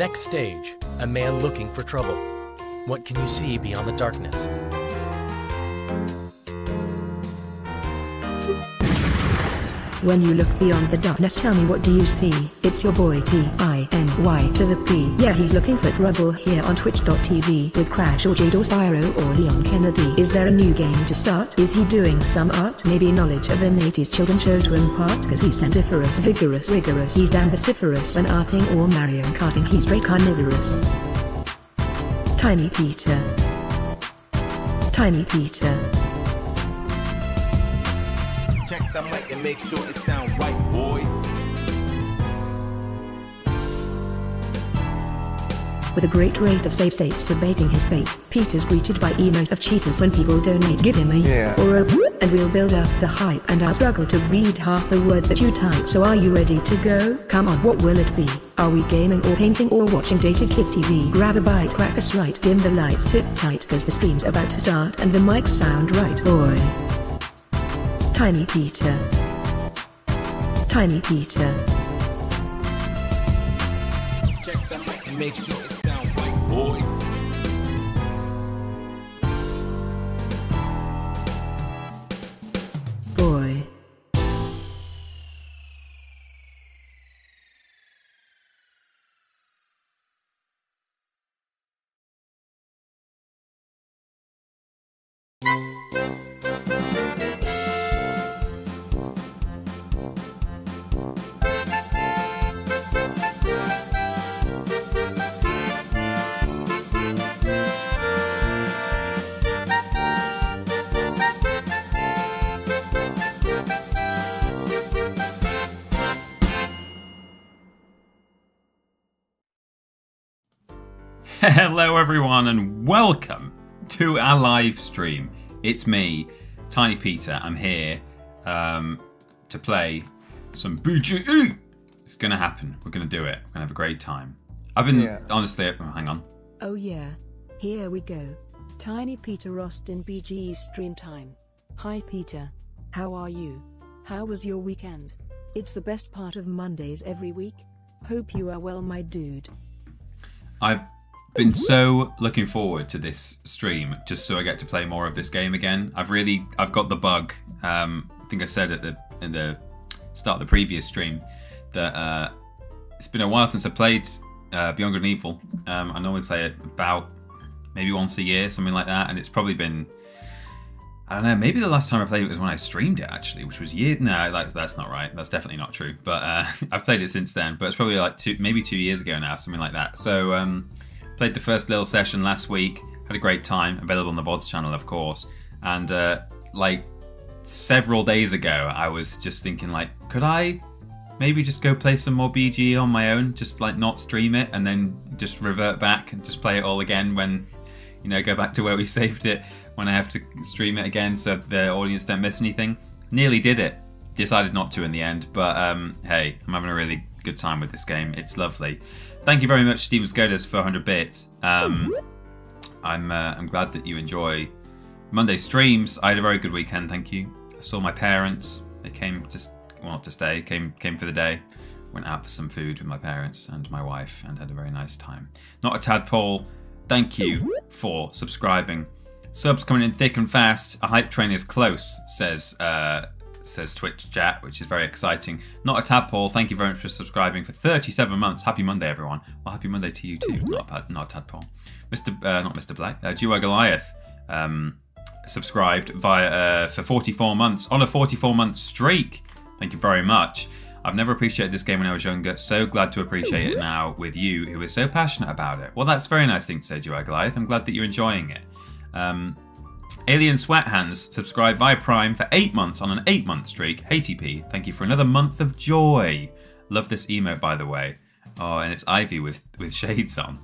Next stage, a man looking for trouble. What can you see beyond the darkness? When you look beyond the darkness, tell me, what do you see? It's your boy T-I-N-Y to the P. Yeah, he's looking for trouble here on twitch.tv with Crash or Jade or Spyro or Leon Kennedy. Is there a new game to start? Is he doing some art? Maybe knowledge of an 80s children's show to impart? Cause he's pentiferous, vigorous, rigorous. He's damn vociferous. When arting or Mario Karting, he's straight carnivorous. Tiny Peter. Tiny Peter. Check the mic and make sure it sound right, boys. With a great rate of save states debating his fate, Peter's greeted by emote of cheaters when people donate. Give him a or a and we'll build up the hype, and I'll struggle to read half the words that you type. So are you ready to go? Come on, what will it be? Are we gaming or painting or watching dated kids TV? Grab a bite, crack a slide, dim the lights, sit tight cause the stream's about to start and the mics sound right, boy. Tiny Peter. Tiny Peter. Check the mic and make sure it sound right, boys. Boy. Hello everyone and welcome to our live stream. It's me, Tiny Peter. I'm here to play some BGE. It's gonna happen. We're gonna do it. We're gonna have a great time. I've been honestly. Hang on. Oh yeah, here we go. Tiny Peter Rost in BGE stream time. Hi Peter, how are you? How was your weekend? It's the best part of Mondays every week. Hope you are well, my dude. I've been so looking forward to this stream just so I get to play more of this game again. I've got the bug. I think I said in the start of the previous stream that it's been a while since I played Beyond Good and Evil. I normally play it about maybe once a year, something like that, and it's probably been, I don't know, maybe the last time I played it was when I streamed it actually, which was years. No, that's not right. That's definitely not true. But I've played it since then. But it's probably like maybe 2 years ago now, something like that. So played the first little session last week. Had a great time. Available on the VODs channel, of course. And like several days ago, I was just thinking like, could I maybe just go play some more BG on my own? Just like not stream it and then just revert back and just play it all again when, you know, go back to where we saved it when I have to stream it again so the audience don't miss anything. Nearly did it. Decided not to in the end, but hey, I'm having a really good time with this game. It's lovely. Thank you very much, Steven Skodas, for 100 bits. I'm glad that you enjoy Monday streams. I had a very good weekend, thank you. I saw my parents. They came not to stay, came for the day. Went out for some food with my parents and my wife and had a very nice time. Not a tadpole. Thank you for subscribing. Subs coming in thick and fast. A hype train is close, says Twitch chat, which is very exciting. Not a tadpole. Thank you very much for subscribing for 37 months. Happy Monday, everyone. Well, happy Monday to you too. Not a tadpole. Not Mr. Black. Duo Goliath subscribed via for 44 months on a 44-month streak. Thank you very much. I've never appreciated this game when I was younger. So glad to appreciate it now with you, who is so passionate about it. Well, that's a very nice thing to say, Duo Goliath. I'm glad that you're enjoying it. Alien Sweat Hands subscribed via Prime for 8 months on an 8-month streak. Hey TP, thank you for another month of joy. Love this emote, by the way. Oh, and it's Ivy with shades on.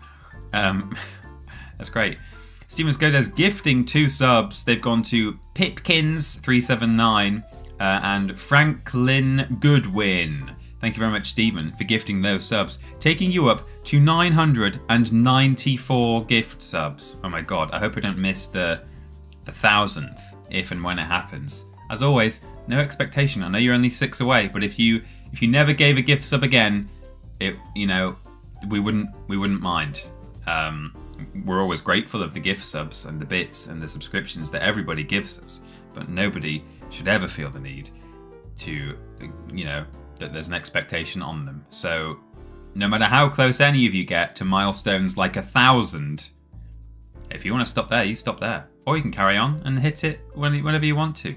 That's great. Steven Skoda's gifting 2 subs. They've gone to Pipkins379 and Franklin Goodwin. Thank you very much, Stephen, for gifting those subs, taking you up to 994 gift subs. Oh my god, I hope I don't miss the 1000th if and when it happens. As always, no expectation. I know you're only 6 away, but if you never gave a gift sub again, we wouldn't mind. We're always grateful of the gift subs and the bits and the subscriptions that everybody gives us, but nobody should ever feel the need to, that there's an expectation on them. So no matter how close any of you get to milestones like 1,000, if you want to stop there, you stop there. Or you can carry on and hit it whenever you want to.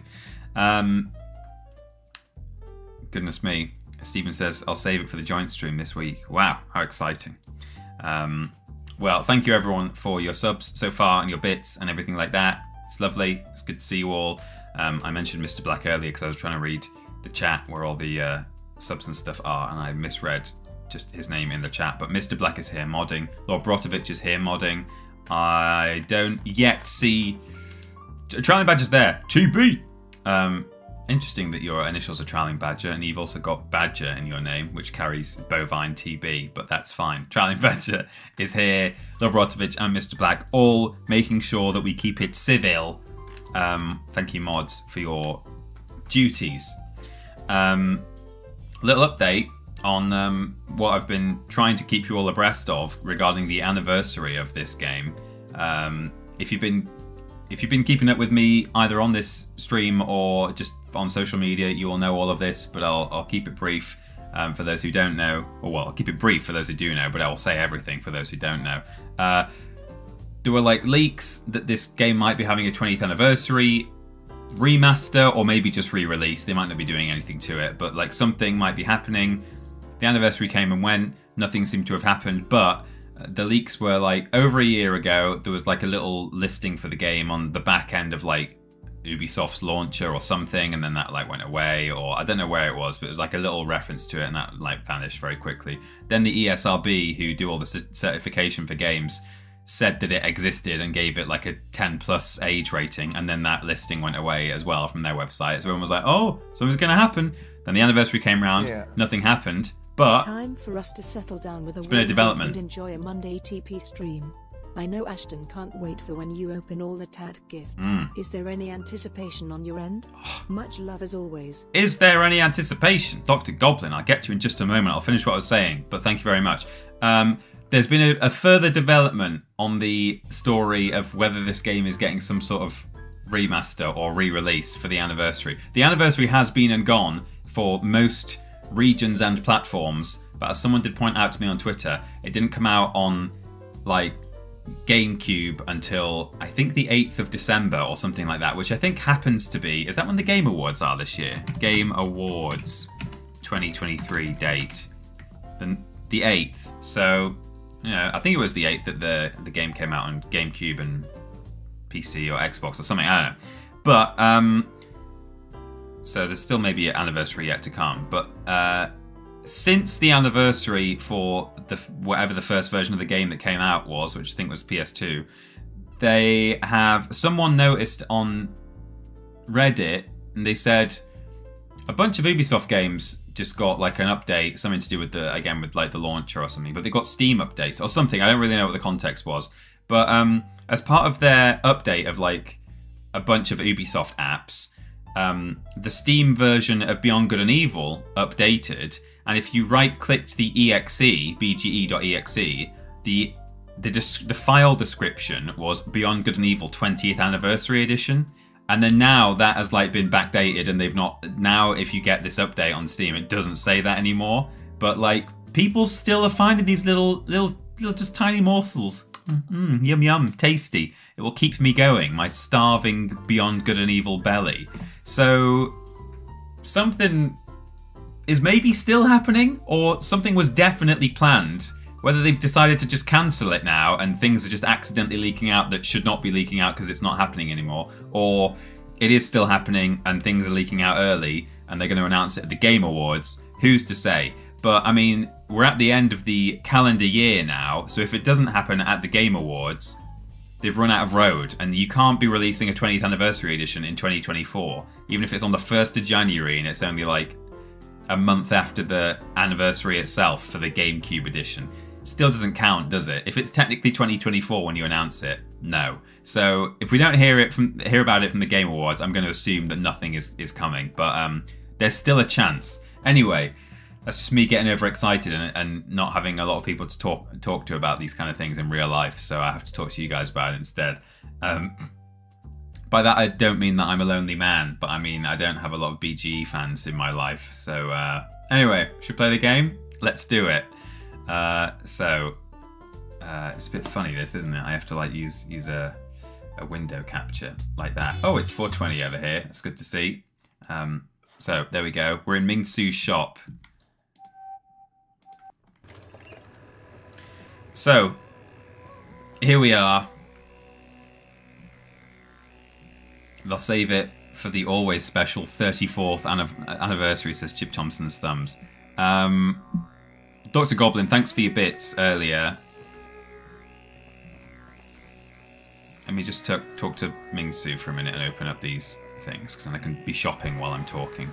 Goodness me. Stephen says, I'll save it for the joint stream this week. Wow, how exciting. Well, thank you everyone for your subs so far and your bits and everything like that. It's lovely. It's good to see you all. I mentioned Mr. Black earlier because I was trying to read the chat where all the subs and stuff are, and I misread just his name in the chat. But Mr. Black is here modding. Lord Brotovich is here modding. I don't yet see... Trailing Badger's there. TB! Interesting that your initials are Trailing Badger, and you've also got Badger in your name, which carries Bovine TB, but that's fine. Trailing Badger is here. Lord Brotovich and Mr. Black, all making sure that we keep it civil. Thank you, mods, for your duties. Little update on what I've been trying to keep you all abreast of regarding the anniversary of this game. If you've been keeping up with me either on this stream or just on social media, you will know all of this, but I'll keep it brief for those who don't know. Or well, I'll keep it brief for those who do know, but I will say everything for those who don't know. There were like leaks that this game might be having a 20th anniversary remaster or maybe just re-release. They might not be doing anything to it, but like something might be happening. The anniversary came and went, nothing seemed to have happened, but the leaks were like over a year ago. There was like a little listing for the game on the back end of like Ubisoft's launcher or something, and then that like went away, or I don't know where it was, but it was like a little reference to it, and that like vanished very quickly. Then the ESRB, who do all the certification for games, said that it existed and gave it like a 10+ age rating, and then that listing went away as well from their website. So everyone was like, oh, something's going to happen. Then the anniversary came around, nothing happened, but time for us to settle down with it's been a development. And enjoy a Monday TP stream. I know Ashton can't wait for when you open all the Tad gifts. Is there any anticipation on your end? Much love as always. Is there any anticipation? Dr. Goblin, I'll get to you in just a moment. I'll finish what I was saying, but thank you very much. There's been a further development on the story of whether this game is getting some sort of remaster or re-release for the anniversary. The anniversary has been and gone for most regions and platforms, but as someone did point out to me on Twitter, it didn't come out on like GameCube until I think the 8th of December or something like that, which I think happens to be, is that when the Game Awards are this year? Game Awards 2023 date. The 8th. So, I think it was the 8th that the game came out on GameCube and PC or Xbox or something, I don't know. But, so there's still maybe an anniversary yet to come. But since the anniversary for whatever the first version of the game that came out was, which I think was PS2, someone noticed on Reddit, and they said a bunch of Ubisoft games just got like an update, something to do with with like the launcher or something, but they got Steam updates or something. I don't really know what the context was, but as part of their update of like a bunch of Ubisoft apps, the Steam version of Beyond Good and Evil updated, and if you right-clicked the exe, bge.exe, the file description was Beyond Good and Evil 20th Anniversary Edition. And then now that has like been backdated, and they've not. Now, if you get this update on Steam, it doesn't say that anymore. But like, people still are finding these little, just tiny morsels. Yum yum, tasty. It will keep me going. My starving Beyond Good and Evil belly. So something is maybe still happening, or something was definitely planned. Whether they've decided to just cancel it now and things are just accidentally leaking out that should not be leaking out because it's not happening anymore, or it is still happening and things are leaking out early and they're going to announce it at the Game Awards, who's to say? But I mean, we're at the end of the calendar year now, so if it doesn't happen at the Game Awards, they've run out of road, and you can't be releasing a 20th Anniversary Edition in 2024, even if it's on the 1st of January and it's only like a month after the anniversary itself for the GameCube edition. Still doesn't count, does it? If it's technically 2024 when you announce it, no. So if we don't hear about it from the Game Awards, I'm going to assume that nothing is coming. But there's still a chance. Anyway, That's just me getting overexcited and not having a lot of people to talk to about these kind of things in real life. So I have to talk to you guys about it instead. By that I don't mean that I'm a lonely man, but I mean I don't have a lot of BGE fans in my life. So anyway, should we play the game? Let's do it. It's a bit funny this, isn't it? I have to like use a window capture like that. Oh, it's 420 over here. That's good to see. So there we go. We're in Ming-Su's shop. So here we are. They'll save it for the always special 34th anniversary, says Chip Thompson's thumbs. Dr. Goblin, thanks for your bits earlier. Let me just talk to Ming-Su for a minute and open up these things, because then I can be shopping while I'm talking.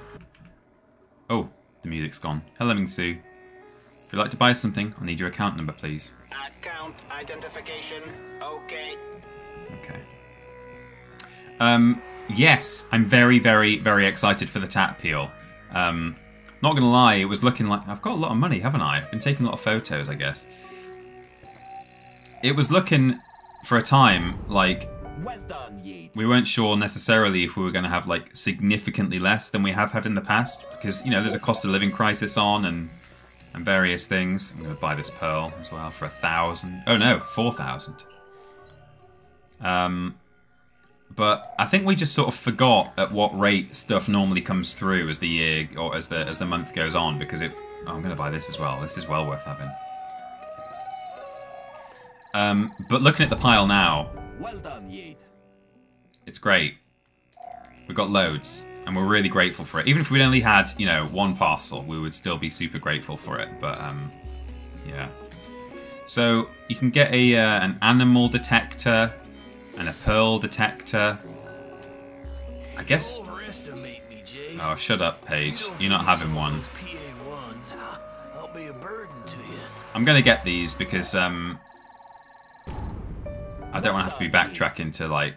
Oh, the music's gone. Hello, Ming-Su. If you'd like to buy something, I'll need your account number, please. Account identification. Okay. Okay. Yes, I'm very, very, very excited for the tap peel. Not gonna lie, it was looking like I've got a lot of money, haven't I? I've been taking a lot of photos, I guess. It was looking for a time like Well done, Yeet. we weren't sure necessarily if we were going to have like significantly less than we have had in the past, because you know there's a cost of living crisis on and various things. I'm going to buy this pearl as well for 1,000. Oh no, 4,000. But I think we just sort of forgot at what rate stuff normally comes through as the year or as the month goes on, because it. Oh, I'm going to buy this as well. This is well worth having. But looking at the pile now, Well done, Yeet. it's great. We've got loads, and we're really grateful for it. Even if we'd only had, you know, one parcel, we would still be super grateful for it. But yeah. So you can get an animal detector and a pearl detector. I guess. Overestimate me, Jay. Oh, shut up, Paige. You're not having one. PA1s. I'll be a burden to you. I'm gonna get these because I don't want to have to be backtracking to like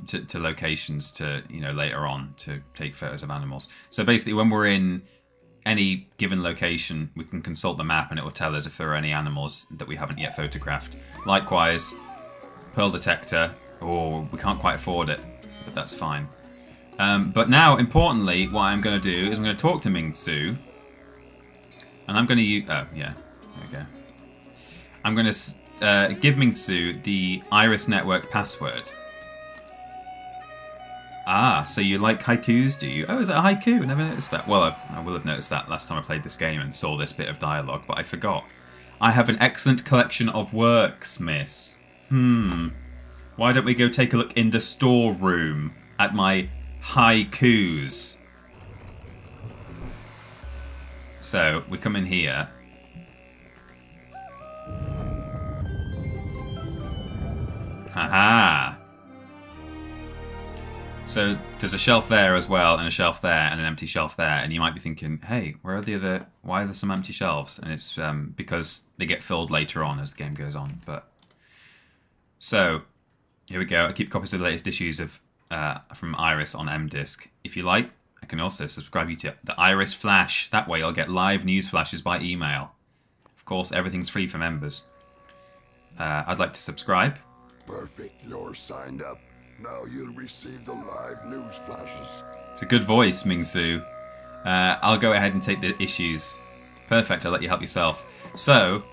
to locations to, you know, later on to take photos of animals. So basically, when we're in any given location, we can consult the map and it will tell us if there are any animals that we haven't yet photographed. Likewise, pearl detector. Oh, we can't quite afford it, but that's fine. But now, importantly, what I'm going to do is I'm going to talk to Ming-Su, and I'm going to use. Oh yeah, there we go. I'm going to give Ming-Su the Iris Network password. Ah, so you like haikus, do you? Oh, is that a haiku? I never noticed that. Well, I will have noticed that last time I played this game and saw this bit of dialogue, but I forgot. I have an excellent collection of works, miss. Why don't we go take a look in the storeroom at my haikus? So, we come in here. Haha! So there's a shelf there as well, and a shelf there, and an empty shelf there, and you might be thinking, hey, where are the other... why are there some empty shelves? And it's because they get filled later on as the game goes on. But so, here we go. I keep copies of the latest issues of from Iris on M-Disc. If you like, I can also subscribe you to the Iris Flash. That way you'll get live news flashes by email. Of course, everything's free for members. I'd like to subscribe. Perfect, you're signed up. Now you'll receive the live news flashes. It's a good voice, Ming-Su. I'll go ahead and take the issues. Perfect, I'll let you help yourself. So,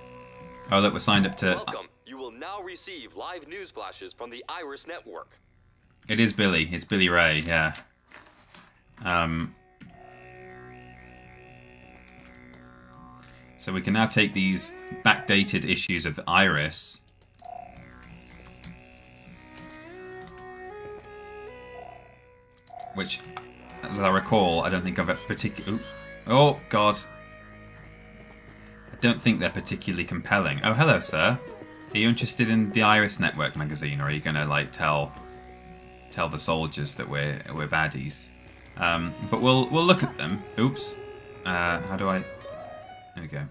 oh look, we're signed up to... Welcome. You will now receive live news flashes from the Iris Network. It is Billy. It's Billy Ray, yeah. So we can now take these backdated issues of Iris... which, as I recall, I don't think I've particularly... Oh, God. I don't think they're particularly compelling. Oh, hello, sir. Are you interested in the Iris Network magazine, or are you going to, like, tell the soldiers that we're baddies? But we'll look at them. Oops. How do I... There we go.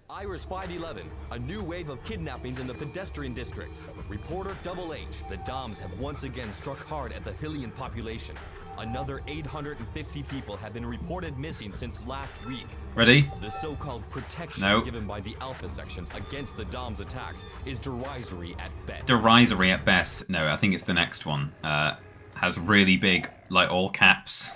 Iris 511, a new wave of kidnappings in the pedestrian district. Reporter Double H, the Doms have once again struck hard at the Hylian population. Another 850 people have been reported missing since last week. Ready? The so-called protection given by the Alpha sections against the DOM's attacks is derisory at best. Derisory at best. No, I think it's the next one. Has really big, like all caps,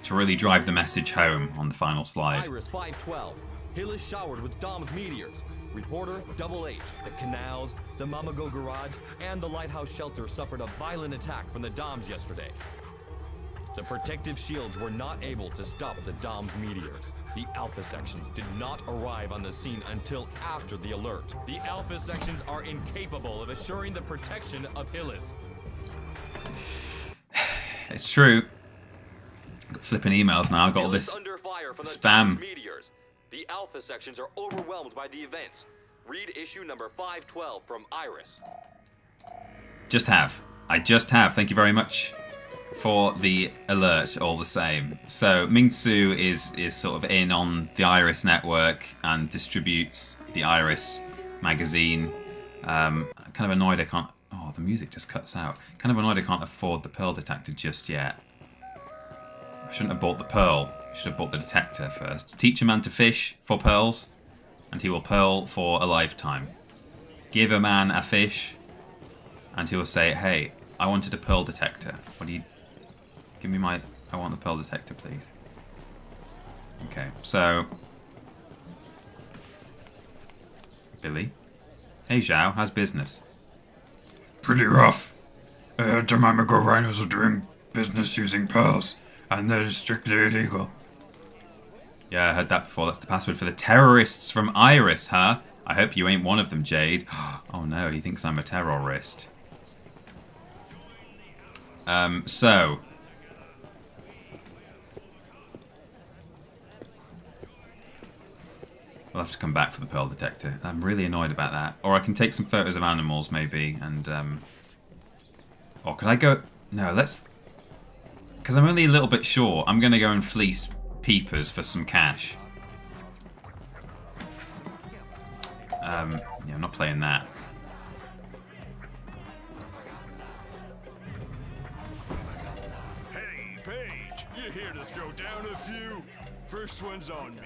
to really drive the message home on the final slide. Iris 512. Hill is showered with DOM's meteors. Reporter Double H, the canals, the Mamago garage, and the lighthouse shelter suffered a violent attack from the DOMs yesterday. The protective shields were not able to stop the DOM's meteors. The Alpha sections did not arrive on the scene until after the alert. The Alpha sections are incapable of assuring the protection of Hillis. It's true. Got flipping emails now. I've got all this spam. The Alpha sections are overwhelmed by the events. Read issue number 512 from Iris. Just have. I just have. Thank you very much for the alert all the same. So Ming-Tzu is sort of in on the Iris network and distributes the Iris magazine. Kind of annoyed I can't... Oh, the music just cuts out. Kind of annoyed I can't afford the Pearl Detector just yet. I shouldn't have bought the Pearl. I should have bought the Detector first. Teach a man to fish for pearls, and he will pearl for a lifetime. Give a man a fish, and he will say, hey, I wanted a Pearl Detector. What do you... Give me my... I want the Pearl Detector, please. Okay, so... Billy? Hey, Zhao, how's business? Pretty rough. The Mamago rhinos are doing business using pearls, and that is strictly illegal. Yeah, I heard that before. That's the password for the terrorists from Iris, huh? I hope you ain't one of them, Jade. Oh no, he thinks I'm a terrorist. So... We'll have to come back for the Pearl Detector. I'm really annoyed about that. Or I can take some photos of animals, maybe, and... Or could I go... No, let's... Because I'm only a little bit short. I'm going to go and fleece Peepers for some cash. Yeah, I'm not playing that. Hey, Paige, you here to throw down a few? First one's on me.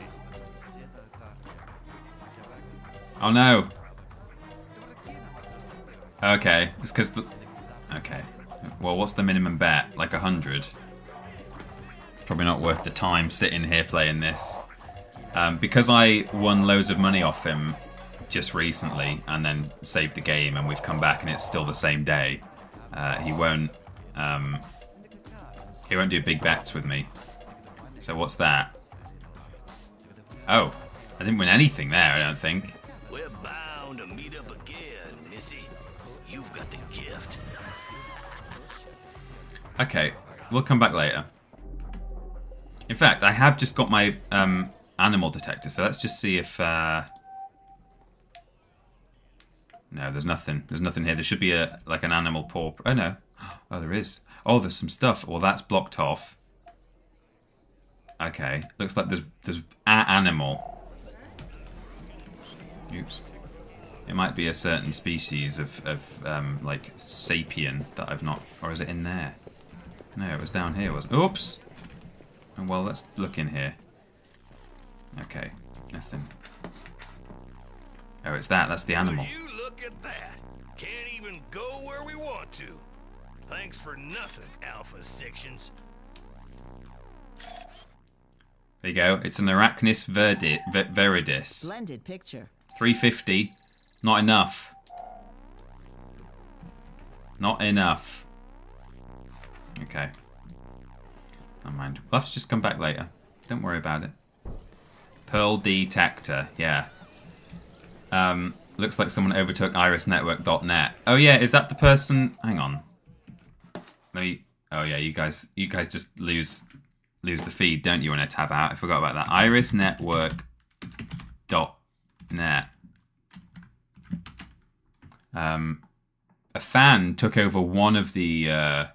Oh no. Okay, it's because the... Okay. Well, what's the minimum bet? Like 100? Probably not worth the time sitting here playing this. Because I won loads of money off him just recently and then saved the game and we've come back and it's still the same day, he won't do big bets with me. So what's that? Oh, I didn't win anything there, I don't think. We're bound to meet up again, Missy. You've got the gift. Okay, we'll come back later. In fact, I have just got my animal detector, so let's just see if... No, there's nothing. There's nothing here. There should be like an animal paw... Oh, no. Oh, there is. Oh, there's some stuff. Well, that's blocked off. Okay. Looks like there's an animal. Oops. It might be a certain species of like, sapien that I've not... Or is it in there? No, it was down here, wasn't it? Oops! Oh, well, let's look in here. Okay, nothing. Oh, it's that. That's the animal. Will you look at that? Can't even go where we want to. Thanks for nothing, Alpha sections. There you go. It's an Arachnis viridis. Splendid picture. 350. Not enough. Not enough. Okay. Never mind. We'll have to just come back later. Don't worry about it. Pearl Detector. Yeah. Looks like someone overtook irisnetwork.net. Oh yeah, is that the person? Hang on. Let me. Oh yeah, you guys just lose the feed, don't you, when I tab out? I forgot about that. irisnetwork.net. A fan took over one of the.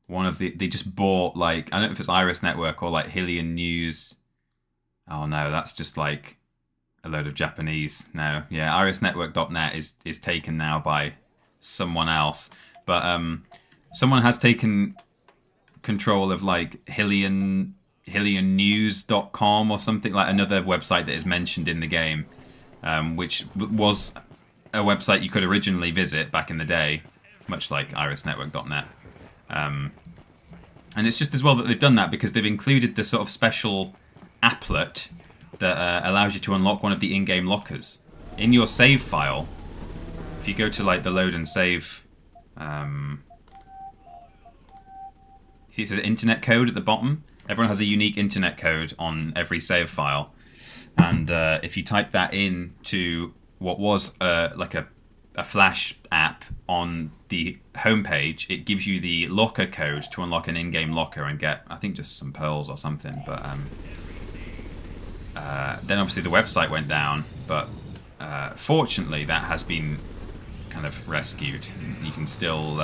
They just bought, like, I don't know if it's Iris Network or like Hillian News. Oh no, that's just like a load of Japanese. No, yeah, irisnetwork.net is taken now by someone else. But someone has taken control of like HillionNews.com or something, like another website that is mentioned in the game, which was a website you could originally visit back in the day, much like irisnetwork.net. And it's just as well that they've done that because they've included the sort of special applet that allows you to unlock one of the in-game lockers. In your save file, if you go to like the load and save, see it says internet code at the bottom. Everyone has a unique internet code on every save file, and if you type that in to what was like a Flash app on the homepage, it gives you the locker code to unlock an in-game locker and get, I think, just some pearls or something. But then obviously the website went down, but fortunately that has been kind of rescued. You can still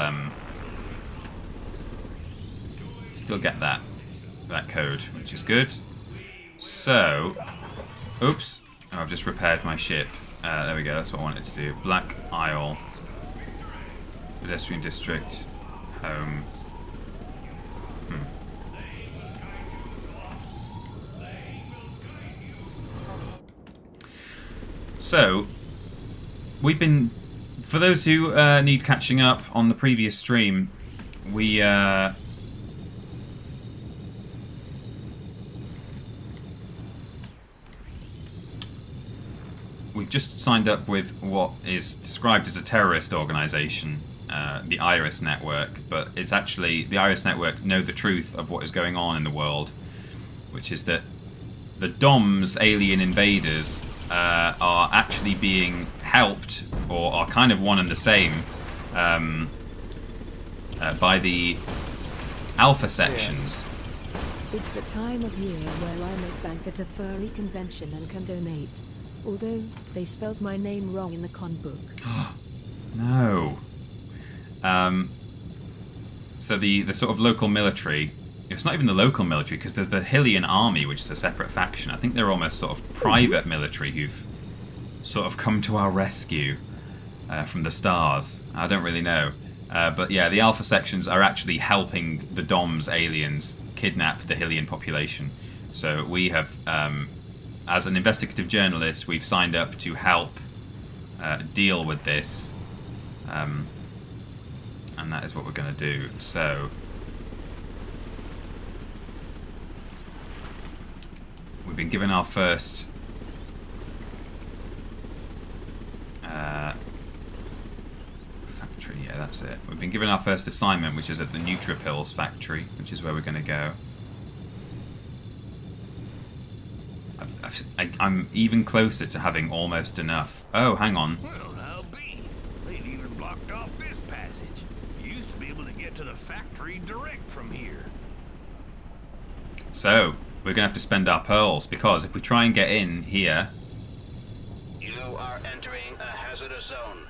get that code, which is good. So, oops, oh, I've just repaired my ship. There we go, that's what I wanted to do. Black Isle, pedestrian district, home. So, we've been, for those who need catching up on the previous stream, we've just signed up with what is described as a terrorist organisation, the Iris Network, but it's actually, the Iris Network know the truth of what is going on in the world, which is that the DOMS alien invaders are actually being helped, or are kind of one and the same, by the alpha sections. It's the time of year where I make bank at a furry convention and can donate. Although, they spelled my name wrong in the con book. No. So the sort of local military, it's not even the local military, because there's the Hillian Army, which is a separate faction. I think they're almost sort of private military who've sort of come to our rescue from the stars. I don't really know. But yeah, the alpha sections are actually helping the DOMS aliens kidnap the Hillian population. So we have... as an investigative journalist, we've signed up to help deal with this, and that is what we're going to do. So, we've been given our first factory. Yeah, that's it. We've been given our first assignment, which is at the Nutripills factory, which is where we're going to go. I'm even closer to having almost enough. Oh, hang on. Well, I'll be. They've even blocked off this passage. You used to be able to get to the factory direct from here. So, we're going to have to spend our pearls, because if we try and get in here... You are entering a hazardous zone.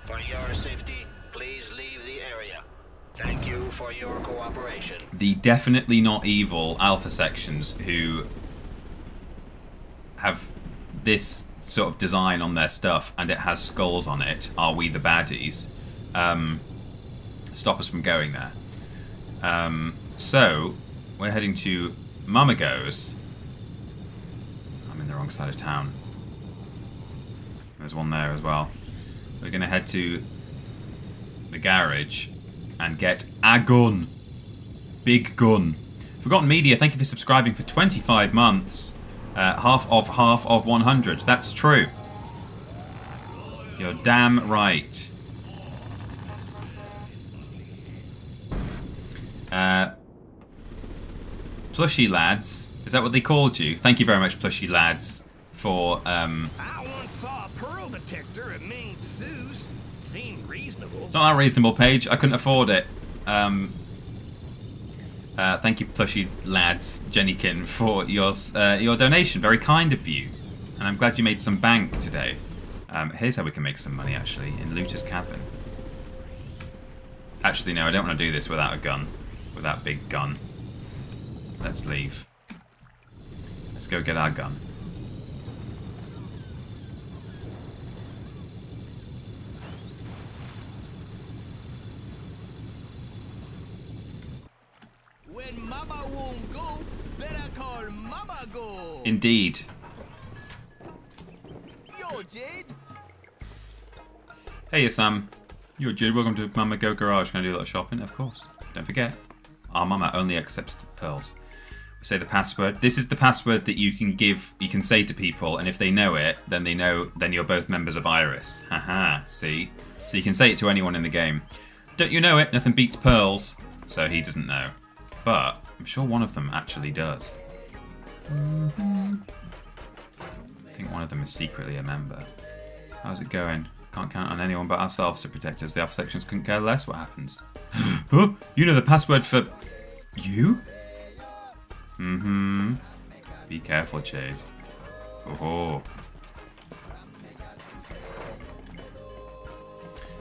For your safety, please leave the area. Thank you for your cooperation. The definitely not evil alpha sections who have this sort of design on their stuff and it has skulls on it, are we the baddies, stop us from going there. So we're heading to Mamago's. I'm in the wrong side of town. There's one there as well. We're going to head to the garage and get a gun. Big gun. Forgotten Media, thank you for subscribing for 25 months. Half of 100. That's true. You're damn right. Plushy lads. Is that what they called you? Thank you very much, Plushy lads, for... I once saw a pearl detector at Ming Tsu's. Seemed reasonable. It's not that reasonable, Paige. I couldn't afford it. Thank you, Plushy lads, Jennykin, for your donation. Very kind of you. And I'm glad you made some bank today. Here's how we can make some money, actually, in Looter's Cavern. Actually, no, I don't want to do this without a gun. With that big gun. Let's leave. Let's go get our gun. Indeed. Yo, Jade. Hey, Sam. Yo, Jade. Welcome to Mama Go Garage. Can I do a little shopping? Of course. Don't forget, our Mama only accepts pearls. We say the password. This is the password that you can give. You can say to people, and if they know it, then they know. Then you're both members of Iris. Haha. See. So you can say it to anyone in the game. Don't you know it? Nothing beats pearls. So he doesn't know, but I'm sure one of them actually does. I think one of them is secretly a member. How's it going? Can't count on anyone but ourselves to protect us. The alpha sections couldn't care less what happens. Oh, you know the password for... You? Mm-hmm. Be careful, Jade. Oh.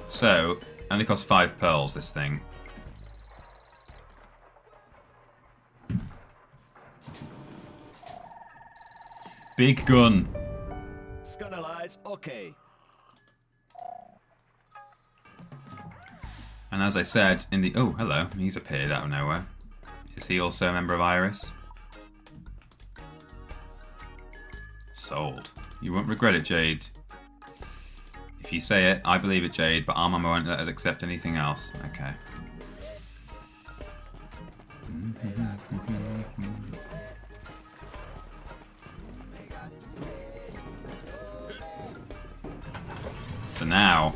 So, only costs 5 pearls, this thing. Big gun. Scanalyze, okay. And as I said in the... Oh, hello. He's appeared out of nowhere. Is he also a member of Iris? Sold. You won't regret it, Jade. If you say it, I believe it, Jade, but our Mama won't let us accept anything else. Okay. So now...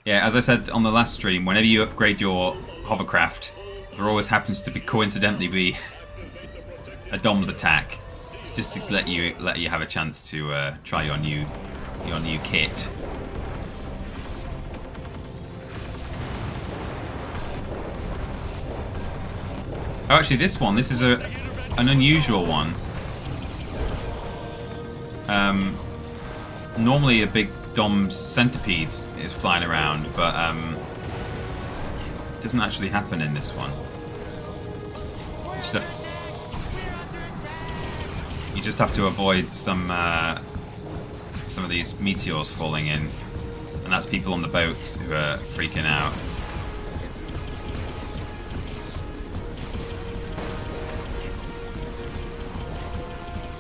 Yeah, as I said on the last stream, whenever you upgrade your hovercraft, there always happens to be coincidentally be a Dom's attack. It's just to let you have a chance to try your new kit. Oh, actually, this is an unusual one. Normally a big Dom's centipede is flying around, but it doesn't actually happen in this one. You just have to avoid some of these meteors falling in, and that's people on the boats who are freaking out.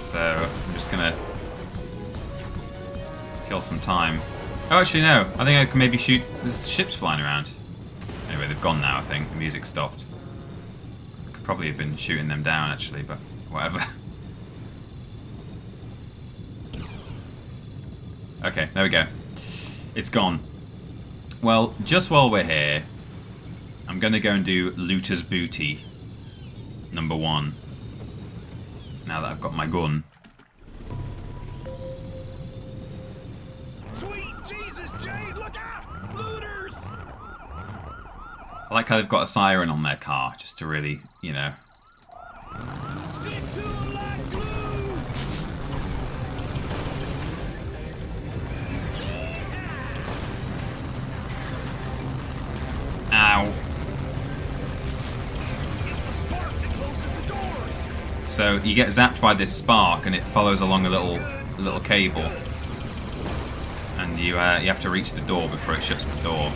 So I'm just gonna kill some time. Oh, actually no. I think I can maybe shoot. There's ships flying around. Anyway, they've gone now. I think the music stopped. I could probably have been shooting them down actually, but whatever. Okay, there we go. It's gone. Well, just while we're here, I'm gonna go and do Looter's Booty number 1. Now that I've got my gun. Sweet Jesus, Jade, look out! Looters! I like how they've got a siren on their car, just to really, you know. Stick to them like glue! Ow. So you get zapped by this spark, and it follows along a little cable, and you have to reach the door before it shuts the door.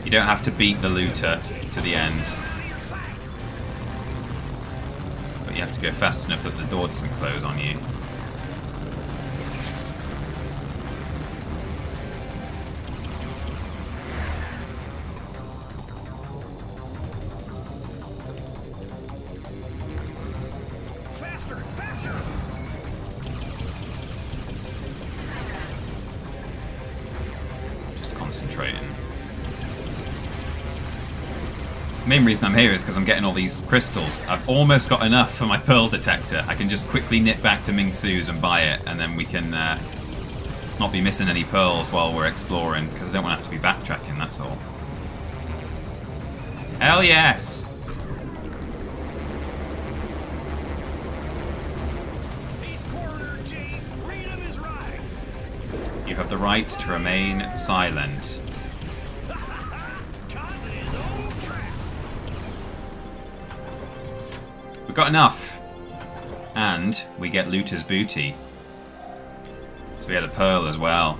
You don't have to beat the looter to the end, but you have to go fast enough that the door doesn't close on you. Concentrating. The main reason I'm here is because I'm getting all these crystals. I've almost got enough for my pearl detector. I can just quickly nip back to Ming Su's and buy it, and then we can not be missing any pearls while we're exploring, because I don't want to have to be backtracking, that's all. Hell yes! You have the right to remain silent. We've got enough. And we get Looter's Booty. So we had a pearl as well.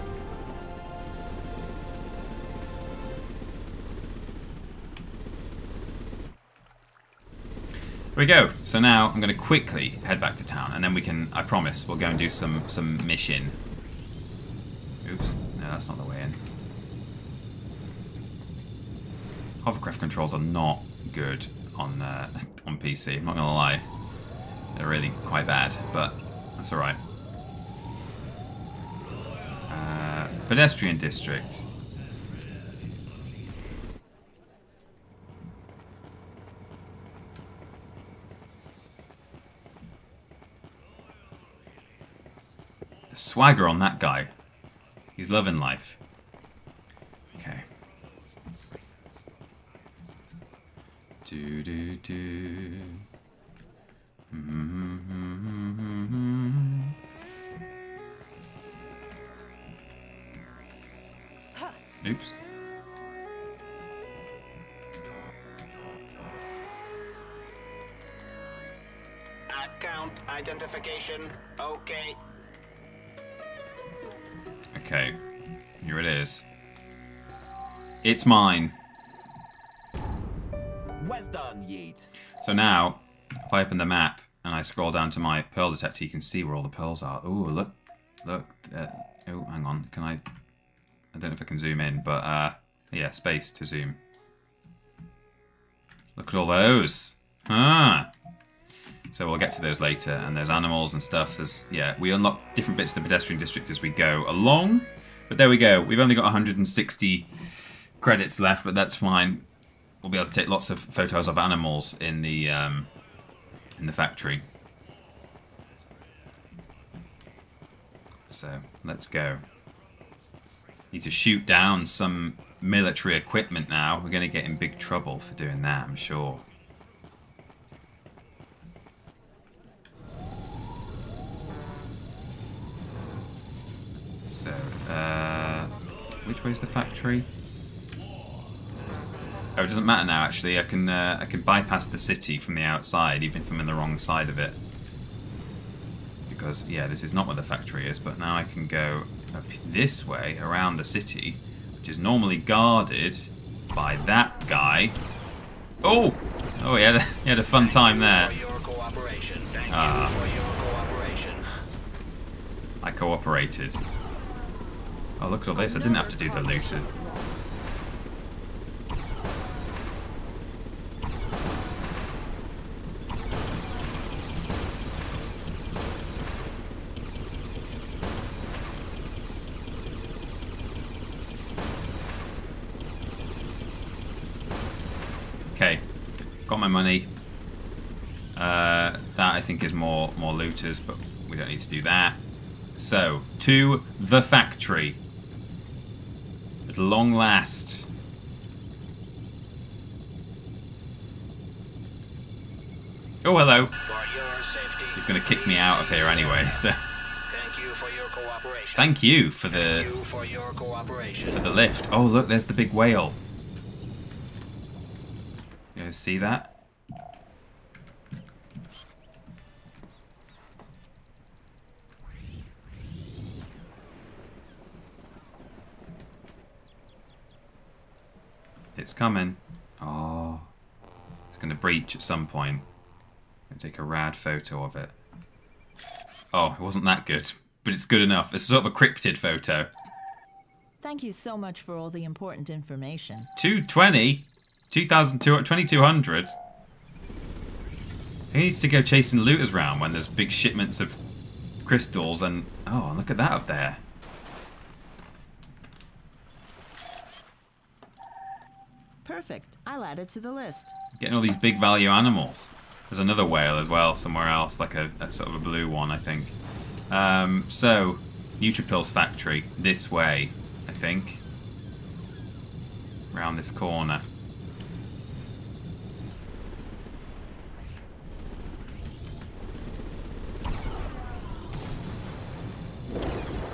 There we go. So now I'm going to quickly head back to town, and then we can, I promise, we'll go and do some mission. Oops. No, that's not the way in. Hovercraft controls are not good on PC, I'm not going to lie. They're really quite bad, but that's alright. Pedestrian district. The swagger on that guy. He's loving life. Okay. Do do do. Oops. Account identification. Okay. Okay. Here it is. It's mine. Well done, Yeet. So now, if I open the map and I scroll down to my pearl detector, you can see where all the pearls are. Oh, look. Look. Oh, hang on. Can I don't know if I can zoom in, but yeah, space to zoom. Look at all those. Ah. So we'll get to those later, and there's animals and stuff. There's, yeah, we unlock different bits of the pedestrian district as we go along. But there we go. We've only got 160 credits left, but that's fine. We'll be able to take lots of photos of animals in the factory. So let's go. Need to shoot down some military equipment now. We're going to get in big trouble for doing that, I'm sure. So, which way is the factory? Oh, it doesn't matter now. Actually, I can bypass the city from the outside, even if I'm in the wrong side of it. Because yeah, this is not where the factory is. But now I can go up this way around the city, which is normally guarded by that guy. Oh, oh, he had a fun time there. Ah, I cooperated. Oh, look at all this. I didn't have to do the looting. Okay, got my money. That I think is more looters, but we don't need to do that. So, to the factory. At long last. Oh, hello. He's going to kick me out of here anyway, so. Thank you for your cooperation. Thank you for the lift. Oh, look, there's the big whale. You guys see that? It's coming. Oh. It's going to breach at some point. I'm going to take a rad photo of it. Oh, it wasn't that good. But it's good enough. It's sort of a cryptid photo. Thank you so much for all the important information. 220? 2200? Who needs to go chasing looters around when there's big shipments of crystals and... Oh, look at that up there. Perfect. I'll add it to the list. Getting all these big value animals. There's another whale as well somewhere else, like a sort of a blue one, I think. So, Nutripills factory, this way, I think. Around this corner.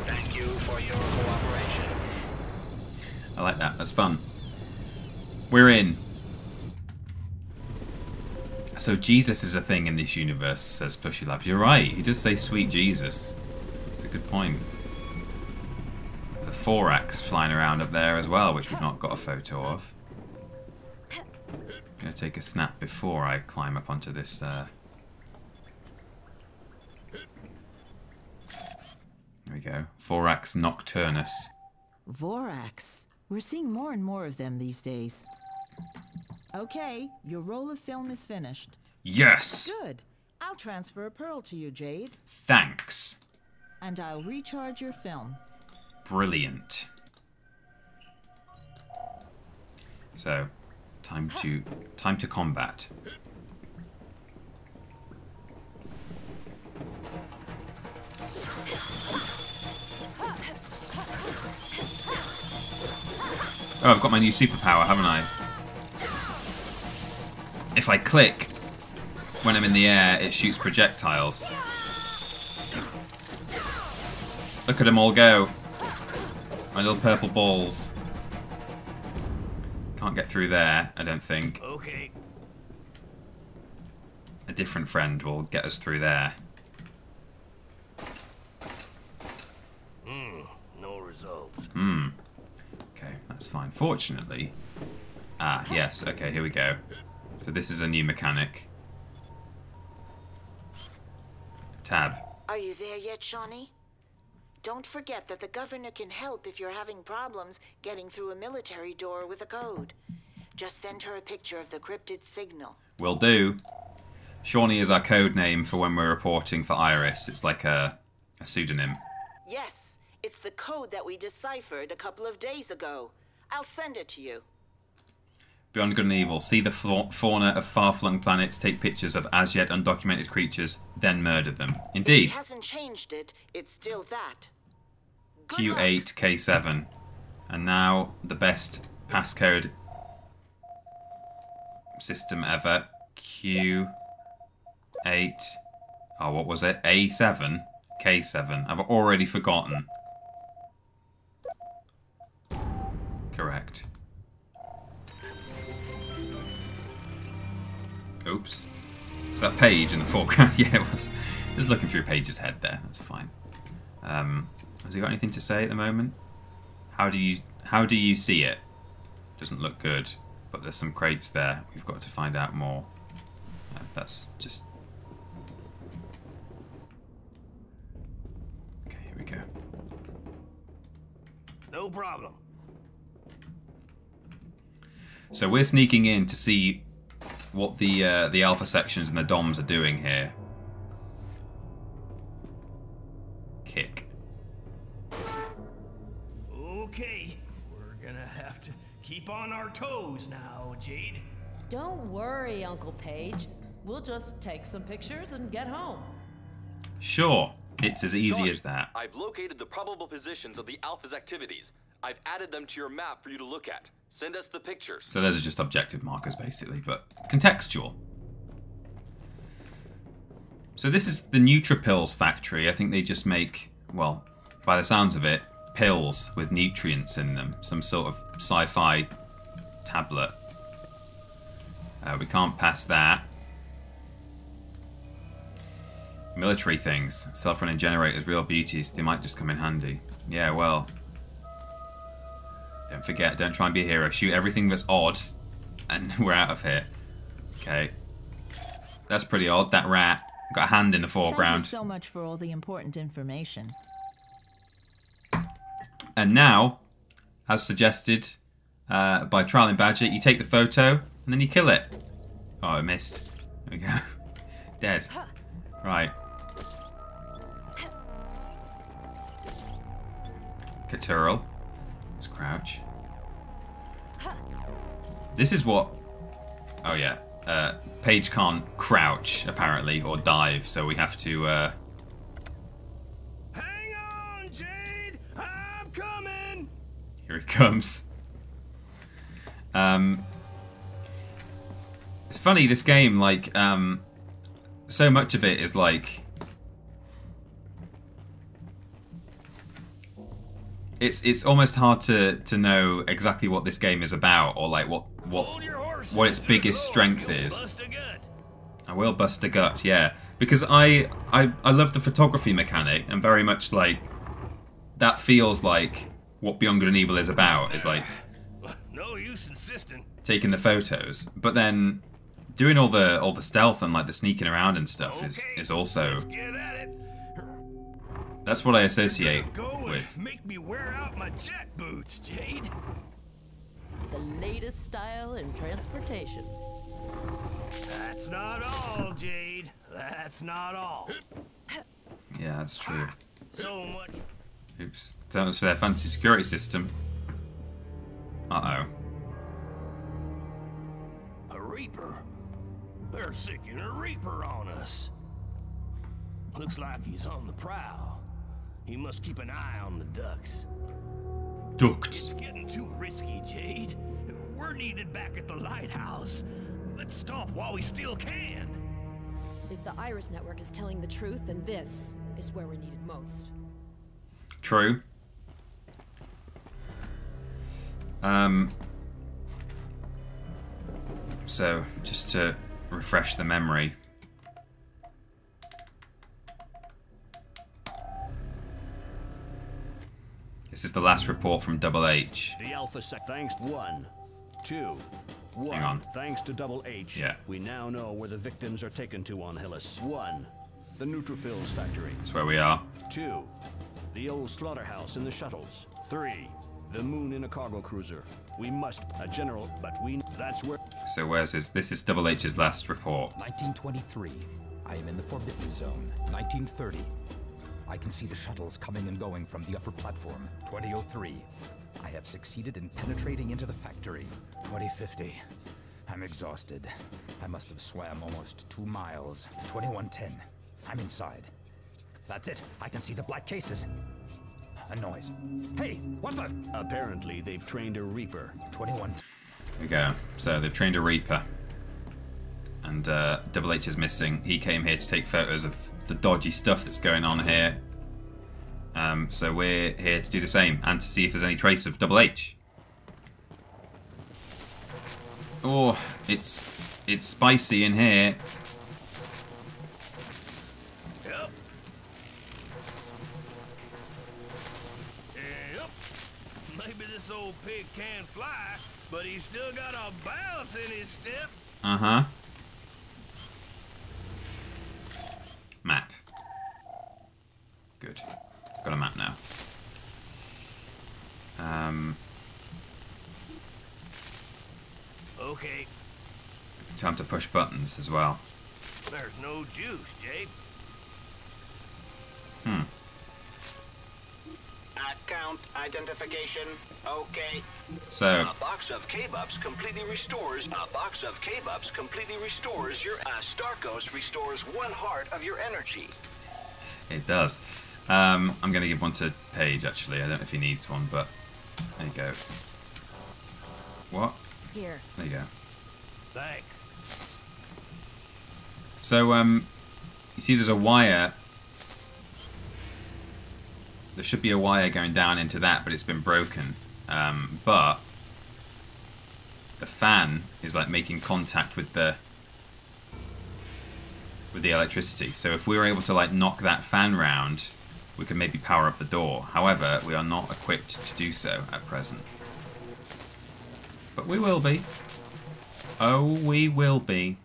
Thank you for your cooperation. I like that, that's fun. We're in. So Jesus is a thing in this universe, says Plushy Labs. You're right, he does say sweet Jesus. That's a good point. 4X flying around up there as well, which we've not got a photo of. I'm gonna take a snap before I climb up onto this. There we go. 4X Nocturnus. Vorax. We're seeing more and more of them these days. Okay, your roll of film is finished. Yes! Good. I'll transfer a pearl to you, Jade. Thanks. And I'll recharge your film. Brilliant. So, time to combat. Oh, I've got my new superpower, haven't I? If I click when I'm in the air, it shoots projectiles. Look at them all go. My little purple balls. Can't get through there, I don't think. Okay. A different friend will get us through there. No results. Okay, that's fine. Fortunately... Ah, yes. Okay, here we go. So this is a new mechanic. Tab. Are you there yet, Shawnee? Don't forget that the governor can help if you're having problems getting through a military door with a code. Just send her a picture of the cryptid signal. Will do. Shawnee is our code name for when we're reporting for Iris. It's like a pseudonym. Yes, it's the code that we deciphered a couple of days ago. I'll send it to you. Beyond Good and Evil. See the fauna of far-flung planets, take pictures of as-yet undocumented creatures, then murder them. Indeed. If it hasn't changed it, it's still that. Q8, K7. And now, the best passcode system ever. Q8. Oh, what was it? A7? K7. I've already forgotten. Correct. Oops. Is that Paige in the foreground? Yeah, it was. Just looking through Paige's head there. That's fine. Has he got anything to say at the moment? How do you see it? Doesn't look good. But there's some crates there. We've got to find out more. That's just... Okay, here we go. No problem. So we're sneaking in to see what the alpha sections and the DOMs are doing here. Kick. Okay, we're gonna have to keep on our toes now, Jade. Don't worry, Uncle Page. We'll just take some pictures and get home. Sure, it's as easy as that. I've located the probable positions of the Alpha's activities. I've added them to your map for you to look at. Send us the pictures. So those are just objective markers, basically, but contextual. So this is the NutriPills factory. I think they just make, well, by the sounds of it, pills with nutrients in them. Some sort of sci-fi tablet. We can't pass that. Military things. Self-running generators, real beauties. They might just come in handy. Yeah, well... Don't forget, don't try and be a hero. Shoot everything that's odd, and we're out of here. Okay. That's pretty odd, that rat. Got a hand in the foreground. Thank you so much for all the important information. And now, as suggested by Trial and Badger, you take the photo, and then you kill it. Oh, I missed. There we go. Dead. Right. Caturl. Let's crouch. This is what... Oh, yeah. Paige can't crouch, apparently, or dive, so we have to... Hang on, Jade! I'm coming! Here he comes. It's funny, this game, like, so much of it is like... It's almost hard to know exactly what this game is about, or like what its biggest strength is. I will bust a gut, yeah, because I love the photography mechanic, and very much like that feels like what Beyond Good and Evil is about, is like No use insisting. taking the photos, but then doing all the stealth and like the sneaking around and stuff is also. Get at it. That's what I associate with. Make me wear out my jet boots, Jade. The latest style in transportation. That's not all, Jade. That's not all. Yeah, that's true. So much. Oops. That was for their fancy security system. Uh-oh. A Reaper. They're sicking a Reaper on us. Looks like he's on the prowl. He must keep an eye on the ducks. Ducts. It's getting too risky, Jade. We're needed back at the lighthouse. Let's stop while we still can. If the Iris network is telling the truth, then this is where we're needed most. True. So, just to refresh the memory. This is the last report from Double H. The Alpha Sec. Thanks. 1, 2, 1. Hang on. Thanks to Double H. Yeah. We now know where the victims are taken to on Hillis. 1. The neutrophils factory. That's where we are. 2. The old slaughterhouse in the shuttles. 3. The moon in a cargo cruiser. We must a general, but that's where. So where's his? This is Double H's last report. 1923. I am in the Forbidden Zone. 1930. I can see the shuttles coming and going from the upper platform. 2003. I have succeeded in penetrating into the factory. 2050. I'm exhausted. I must have swam almost 2 miles. 2110. I'm inside. That's it. I can see the black cases. A noise. Hey, what the? Apparently, they've trained a Reaper. 21. Here we go. So they've trained a Reaper. And Double H is missing. He came here to take photos of the dodgy stuff that's going on here. So we're here to do the same and to see if there's any trace of Double H. Oh, it's spicy in here. Yep. Yep. Maybe this old pig can't fly, but he's still got a bounce in his step. Uh-huh. Map. Good. Got a map now. Okay. Time to push buttons as well. There's no juice, Jade. Account identification. Okay. So A box of K-Bups completely restores. A box of K-Bups completely restores your. Starkos restores 1 heart of your energy. it does. I'm going to give one to Paige, actually. I don't know if he needs one, but there you go. What? Here. There you go. Thanks. So, you see there's a wire. There should be a wire going down into that, but it's been broken. But the fan is like making contact with the electricity. So if we were able to like knock that fan round, we could maybe power up the door. However, we are not equipped to do so at present. But we will be. Oh, we will be.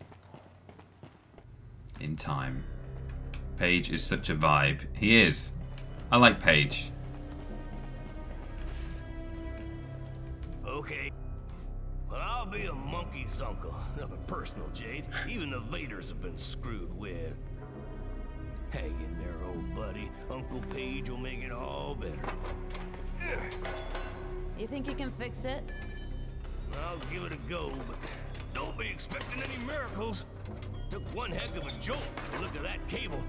In time. Paige is such a vibe. He is. I like Paige. Okay. Well, I'll be a monkey's uncle. Nothing personal, Jade. Even the Vaders have been screwed with. Hang in there, old buddy. Uncle Paige will make it all better. You think you can fix it? I'll give it a go, but don't be expecting any miracles. Took one heck of a jolt to look at that cable.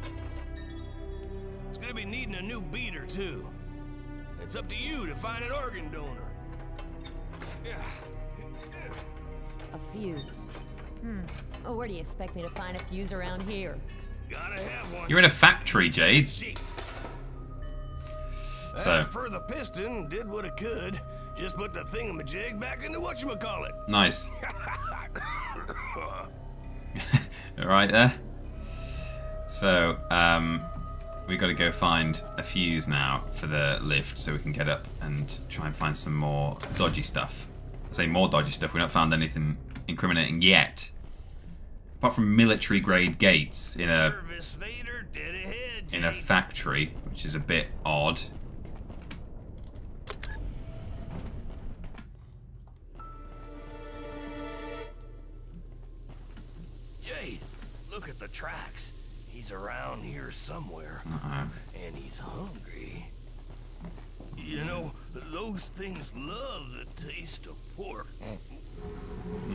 It's gonna be needing a new beater, too. It's up to you to find an organ donor. A fuse. Oh, where do you expect me to find a fuse around here? Gotta have one. You're in a factory, Jade. So. As for the piston, did what it could. Just put the thingamajig back into whatchamacallit. Nice. Right there. So, we got to go find a fuse now for the lift so we can get up and try and find some more dodgy stuff. I say more dodgy stuff. We've not found anything incriminating yet, apart from military grade gates in a factory, which is a bit odd. Jade, look at the tracks. He's around here somewhere. And he's hungry. You know, those things love the taste of pork.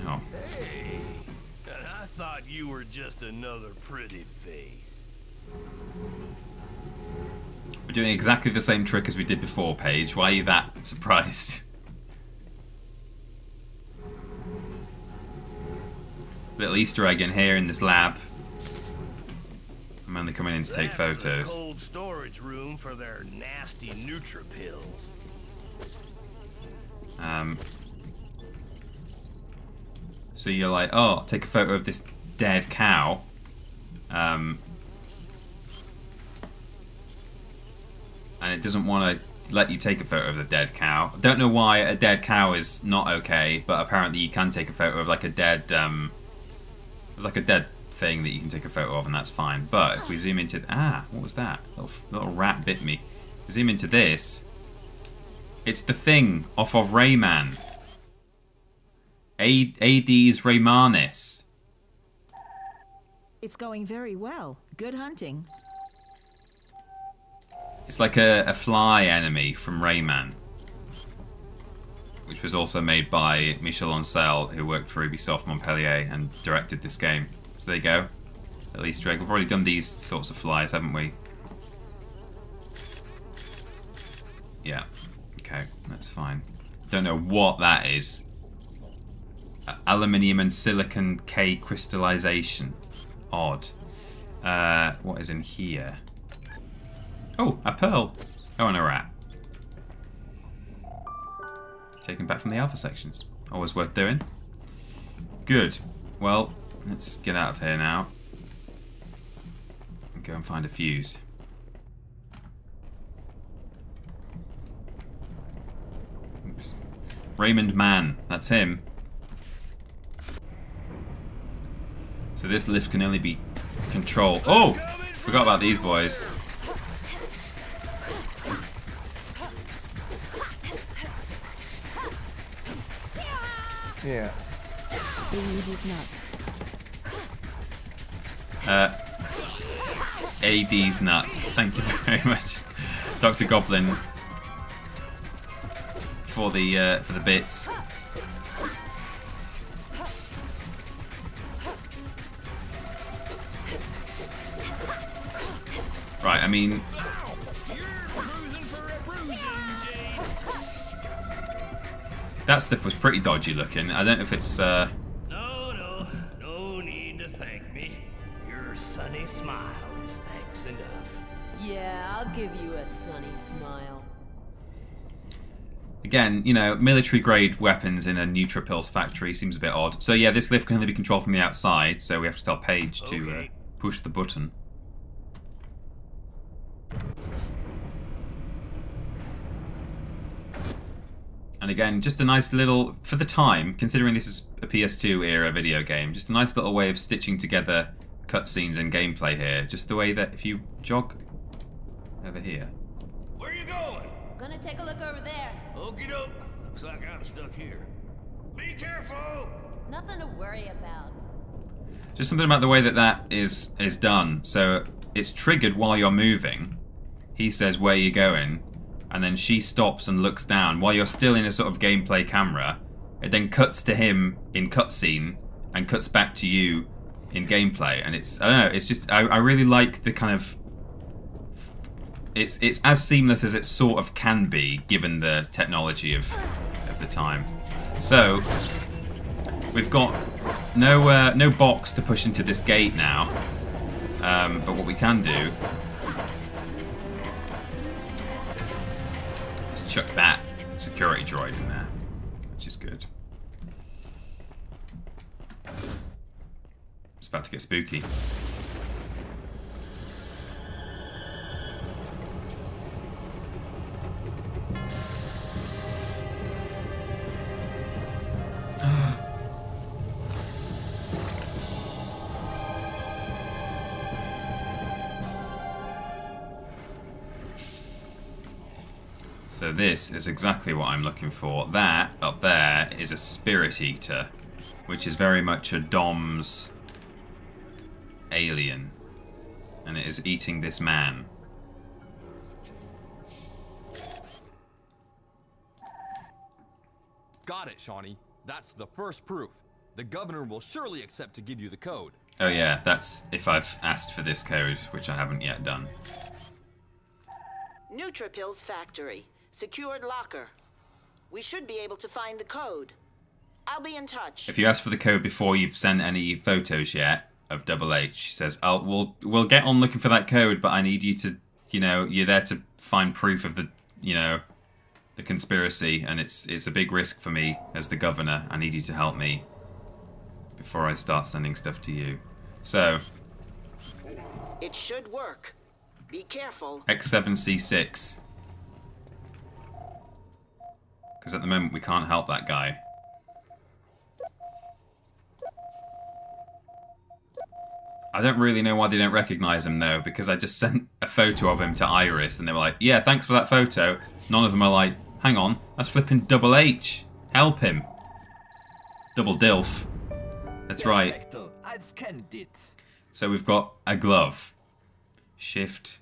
No. Hey, and I thought you were just another pretty face. We're doing exactly the same trick as we did before, Paige. Why are you that surprised? Little Easter egg in here in this lab. I'm only coming in to take photos. The cold storage room for their nasty Nutripills. So you're like, oh, take a photo of this dead cow. And it doesn't want to let you take a photo of the dead cow. I don't know why a dead cow is not okay, but apparently you can take a photo of like a dead, there's like a dead thing that you can take a photo of, and that's fine. But if we zoom into, what was that? Little rat bit me. If we zoom into this, it's the thing off of Rayman. AD's Raymanis. It's going very well. Good hunting. It's like a fly enemy from Rayman, which was also made by Michel Ancel, who worked for Ubisoft Montpellier and directed this game. So there you go. At least Drake. We've already done these sorts of flies, haven't we? Yeah. Okay, that's fine. Don't know what that is. Aluminium and silicon K crystallization. Odd. What is in here? Oh, a pearl. Oh, and a rat. Taken back from the alpha sections. Always worth doing. Good. Well, let's get out of here now. And go and find a fuse. Oops. Raymond Mann. That's him. So this lift can only be controlled. Oh! Forgot about these boys. Yeah. AD's nuts. AD's nuts. Thank you very much, Dr. Goblin, for the bits. Right, I mean, that stuff was pretty dodgy looking. I don't know if it's No need to thank me. Your sunny smile is thanks enough. Yeah, I'll give you a sunny smile. Again, you know, military grade weapons in a Nutripills factory seems a bit odd. So yeah, this lift can only be controlled from the outside, so we have to tell Paige to push the button. And again, just a nice little, for the time, considering this is a PS2 era video game, just a nice little way of stitching together cutscenes and gameplay here. Just the way that if you jog over here. Where you going? Gonna take a look over there. Okie doke. Looks like I'm stuck here. Be careful! Nothing to worry about. Just something about the way that that is done. So it's triggered while you're moving. He says, where you going? And then she stops and looks down while you're still in a sort of gameplay camera. It then cuts to him in cutscene and cuts back to you in gameplay. And it's, I don't know, it's just, I really like the kind of, it's as seamless as it sort of can be given the technology of the time. So we've got no box to push into this gate now. But what we can do, chuck that security droid in there, which is good. It's about to get spooky. So this is exactly what I'm looking for. That up there is a spirit eater, which is very much a Dom's alien, and it is eating this man. Got it, Shawnee. That's the first proof. The governor will surely accept to give you the code. Oh yeah, that's if I've asked for this code, which I haven't yet done. Neutrophil's factory. Secured locker. We should be able to find the code. I'll be in touch. If you ask for the code before you've sent any photos yet of Double H, she says, "Oh, we'll get on looking for that code, but I need you to, you know, you're there to find proof of the, you know, the conspiracy, and it's a big risk for me as the governor. I need you to help me before I start sending stuff to you." So, it should work. Be careful. X7C6. Because at the moment we can't help that guy. I don't really know why they don't recognize him though, because I just sent a photo of him to Iris and they were like, "Yeah, thanks for that photo." None of them are like, "Hang on, that's flipping Double H. Help him." Double Dilf. That's right. I've scanned it. So we've got a glove. Shift.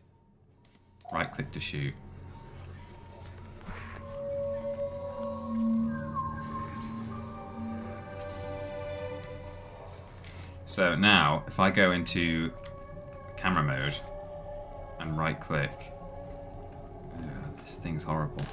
Right click to shoot. So now, if I go into camera mode and right click, this thing's horrible.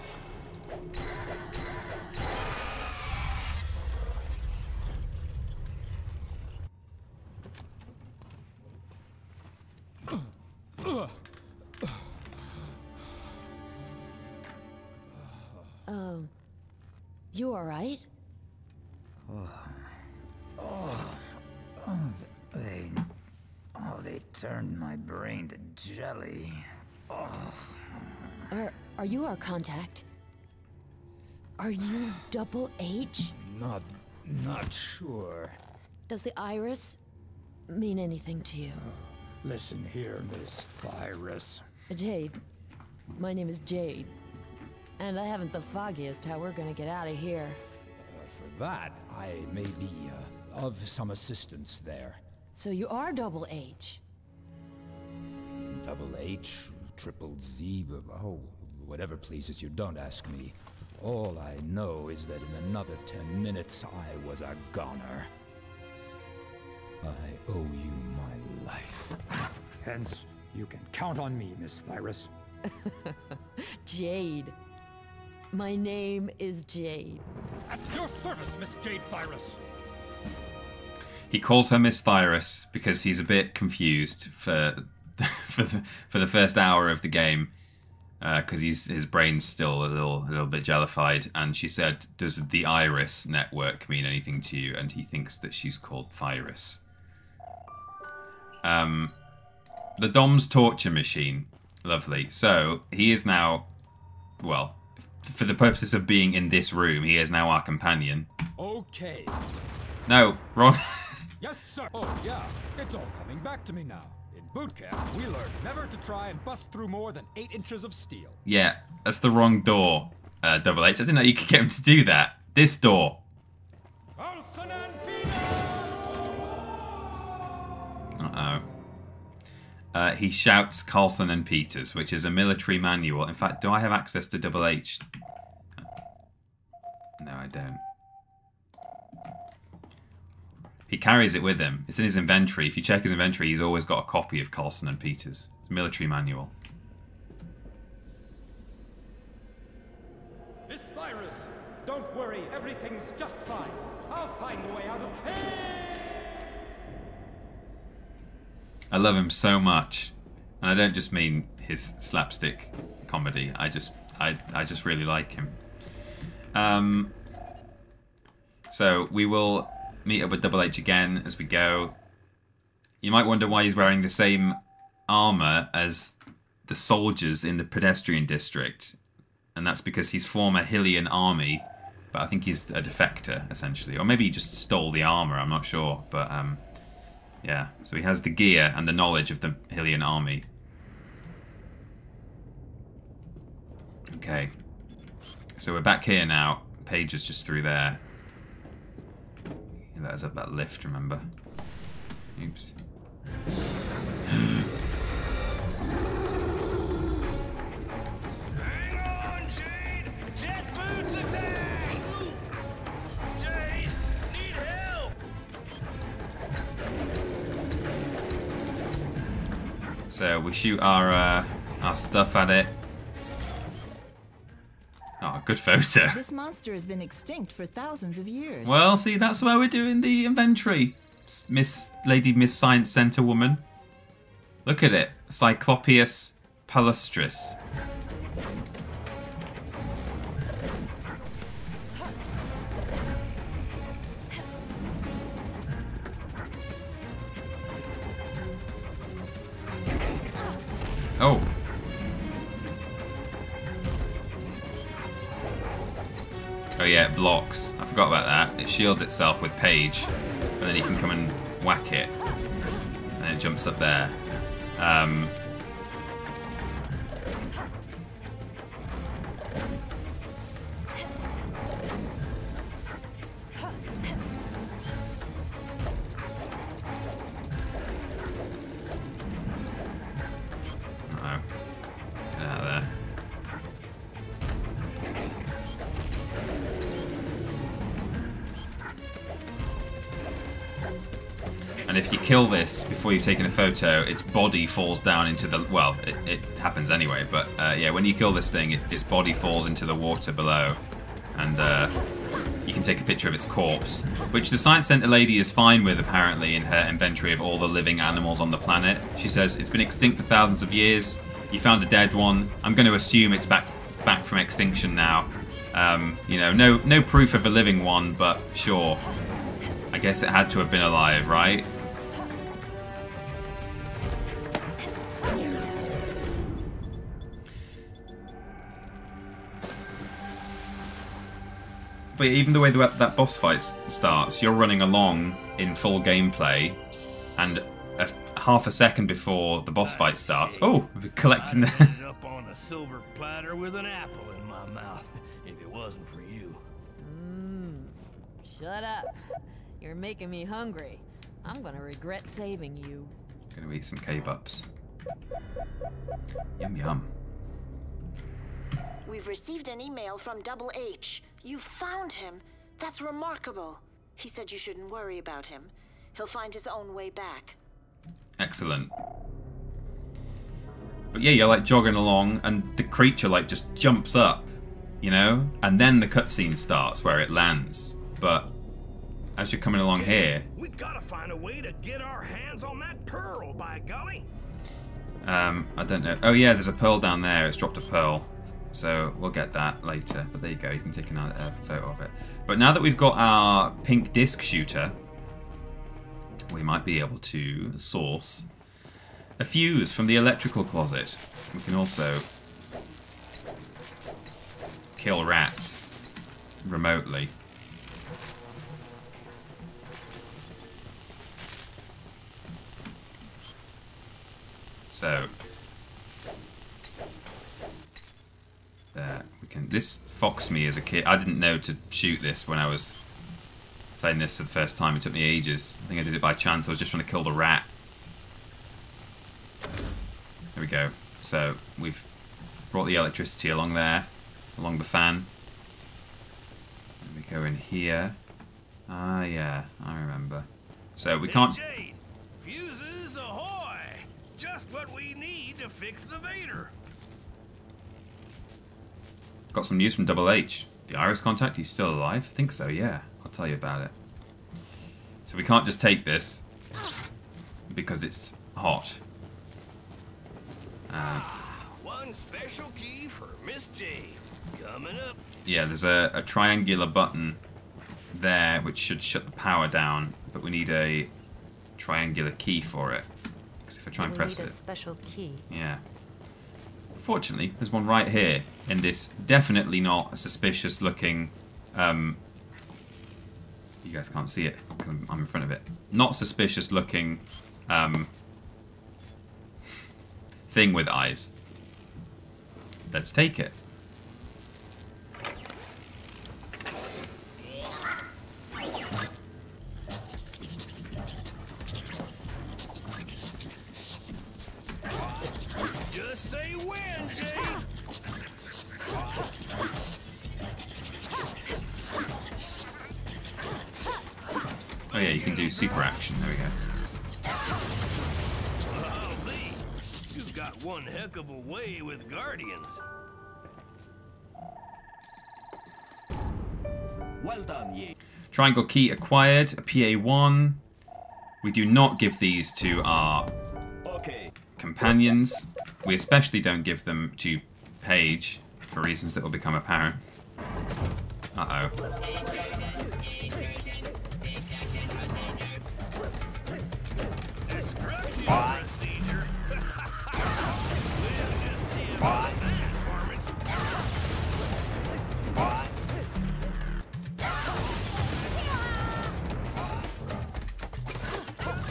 You alright? They turned my brain to jelly. Are you our contact? Are you Double H? Not sure. Does the iris mean anything to you? Listen here, Miss Thyrus. Jade. My name is Jade. And I haven't the foggiest how we're gonna get out of here. For that, I may be of some assistance there. So you are Double H? Double H, Triple Z, oh, whatever pleases you, don't ask me. All I know is that in another 10 minutes, I was a goner. I owe you my life. Hence, you can count on me, Miss Thyrus. Jade. My name is Jade. At your service, Miss Jade Thyrus. He calls her Miss Thyrus because he's a bit confused for the first hour of the game, because his brain's still a little bit jellified. And she said, "Does the Iris network mean anything to you?" And he thinks that she's called Thyrus. The Dom's torture machine, lovely. So he is now, well, for the purposes of being in this room, he is now our companion. Okay. No, wrong. Yes, sir. Oh, yeah. It's all coming back to me now. In boot camp, we learned never to try and bust through more than 8 inches of steel. Yeah, that's the wrong door, Double H. I didn't know you could get him to do that. This door. CARLSON and Uh-oh. He shouts CARLSON and PETERS, which is a military manual. In fact, do I have access to Double H? No, I don't. He carries it with him. It's in his inventory. If you check his inventory, he's always got a copy of CARLSON and PETERS. It's a military manual. Miss Thyrus, don't worry. Everything's just fine. I'll find a way out of here. I love him so much. And I don't just mean his slapstick comedy. I just really like him. So we will meet up with Double H again as we go. You might wonder why he's wearing the same armor as the soldiers in the pedestrian district. And that's because he's former Hylian army. But I think he's a defector, essentially. Or maybe he just stole the armor, I'm not sure. But, yeah. So he has the gear and the knowledge of the Hylian army. Okay. So we're back here now. Page is just through there. That was up that lift, remember? Oops. Hang on, Jade! Jet boots attack! Jade, need help! So we shoot our stuff at it. Oh, good photo. This monster has been extinct for thousands of years. Well, see, that's why we're doing the inventory, Miss Science Center woman. Look at it, Cyclopeus palustris. Oh. Oh yeah, it blocks. I forgot about that. It shields itself with Paige, but then you can come and whack it. And then it jumps up there. Uh-oh. Get out of there. And if you kill this before you've taken a photo, its body falls down into the... Well, it happens anyway, but yeah, when you kill this thing, its body falls into the water below. And you can take a picture of its corpse, which the Science Center lady is fine with, apparently, in her inventory of all the living animals on the planet. She says, it's been extinct for thousands of years. You found a dead one. I'm going to assume it's back from extinction now. You know, no proof of a living one, but sure. I guess it had to have been alive, right? But even the way that boss fight starts, you're running along in full gameplay, and half a second before the boss fight starts, oh, we're collecting the... up on a silver platter with an apple in my mouth, if it wasn't for you. Shut up. You're making me hungry. I'm gonna regret saving you. Gonna eat some kebabs. Yum yum. We've received an email from Double H. You found him. That's remarkable. He said you shouldn't worry about him. He'll find his own way back. Excellent. But yeah, you're like jogging along and the creature like just jumps up, you know? And then the cutscene starts where it lands. But as you're coming along here... We gotta find a way to get our hands on that pearl, by golly. I don't know. Oh yeah, there's a pearl down there. It's dropped a pearl. So we'll get that later. But there you go. You can take a photo of it. But now that we've got our pink disc shooter, we might be able to source a fuse from the electrical closet. We can also kill rats remotely. So there we can. This foxed me as a kid. I didn't know to shoot this when I was playing this for the first time. It took me ages. I think I did it by chance. I was just trying to kill the rat. There we go. So we've brought the electricity along there, along the fan. And we go in here. Ah, yeah, I remember. So we can't. Jade, fuses ahoy! Just what we need to fix the Vader. Got some news from Double H. The Iris contact, he's still alive? I think so, yeah. I'll tell you about it. So we can't just take this because it's hot. One special key for Miss Jade. Coming up. Yeah, there's a triangular button there which should shut the power down, but we need a triangular key for it. Because if I try and press it... We need a special key. Yeah. Fortunately, there's one right here in this definitely not suspicious looking... you guys can't see it because I'm in front of it. Not suspicious looking thing with eyes. Let's take it. Oh yeah, you can do super action. There we go. You've got one heck of a way with Guardians. Well done, ye. Triangle key acquired, a PA1. We do not give these to our companions. We especially don't give them to Paige for reasons that will become apparent. Uh-oh.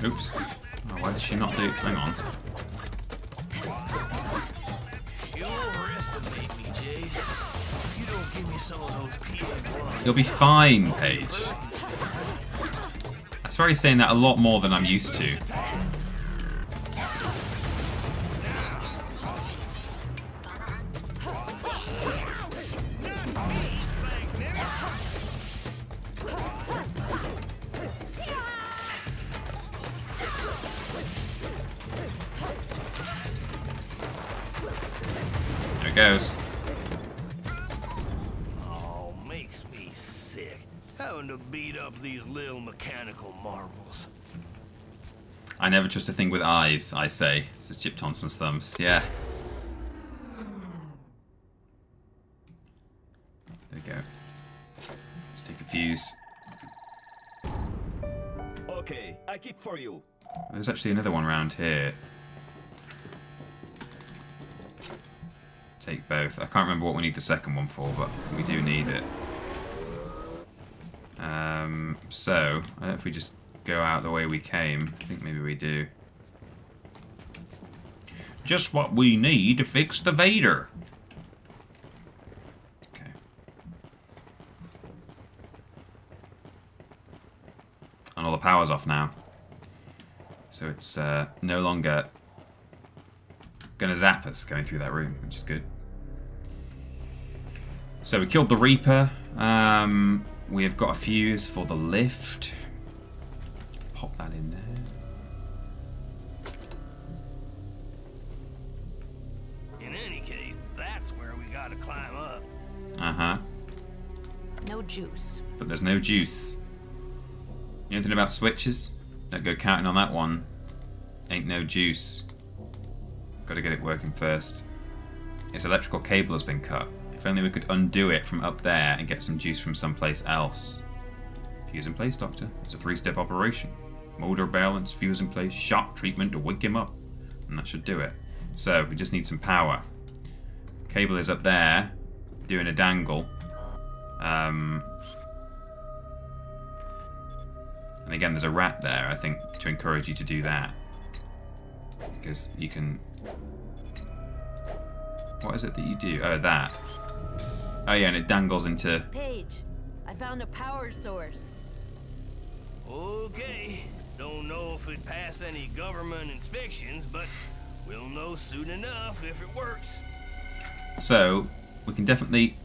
Oops. Oh, why did she not do... Hang on. You'll be fine, Paige. I swear he's saying that a lot more than I'm used to. There it goes. Oh, makes me sick. Having to beat up these little mechanical marvels. I never trust a thing with eyes, I say. This is Chip Thompson's thumbs. Yeah. There we go. Let's take a fuse. Okay, I kick for you. There's actually another one around here. Take both. I can't remember what we need the second one for, but we do need it. So, I don't know if we just go out the way we came. I think maybe we do. Just what we need to fix the Vader. Okay. And all the power's off now. So it's no longer going to zap us going through that room, which is good. So we killed the Reaper. We have got a fuse for the lift. Pop that in there. In any case, that's where we gotta climb up. Uh-huh. No juice. But there's no juice. You know anything about switches? Don't go counting on that one. Ain't no juice. Gotta get it working first. Its electrical cable has been cut. If only we could undo it from up there and get some juice from someplace else. Fuse in place, Doctor. It's a 3-step operation. Motor balance, fuse in place, shock treatment to wake him up. And that should do it. So, we just need some power. Cable is up there, doing a dangle. And again, there's a rat there, I think, to encourage you to do that. Because you can... What is it that you do? Oh, that. Oh yeah, and it dangles into... Paige, I found a power source. Okay. Don't know if it passed any government inspections, but we'll know soon enough if it works. So, we can definitely...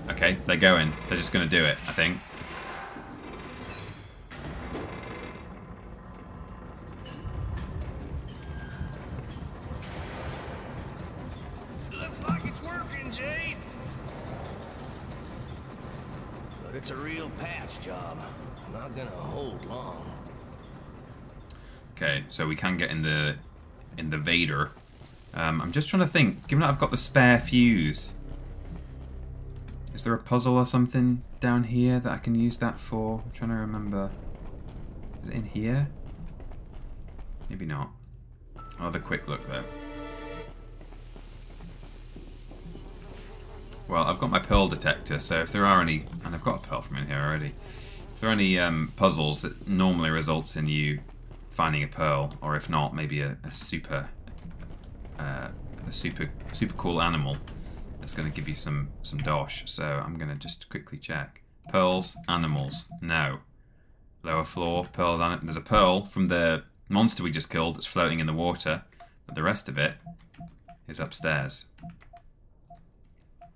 Okay, they're going. They're just going to do it, I think. Looks like it's working, Jade. But it's a real patch job. Not gonna hold long. Okay, so we can get in the Vader. I'm just trying to think. Given that I've got the spare fuse, is there a puzzle or something down here that I can use that for? I'm trying to remember. Is it in here? Maybe not. I'll have a quick look though. Well, I've got my pearl detector, so if there are any, and I've got a pearl from in here already. If there are any puzzles that normally results in you finding a pearl, or if not, maybe a super cool animal that's going to give you some dosh. So I'm going to just quickly check. Pearls, animals, no. Lower floor, pearls. There's a pearl from the monster we just killed that's floating in the water, but the rest of it is upstairs.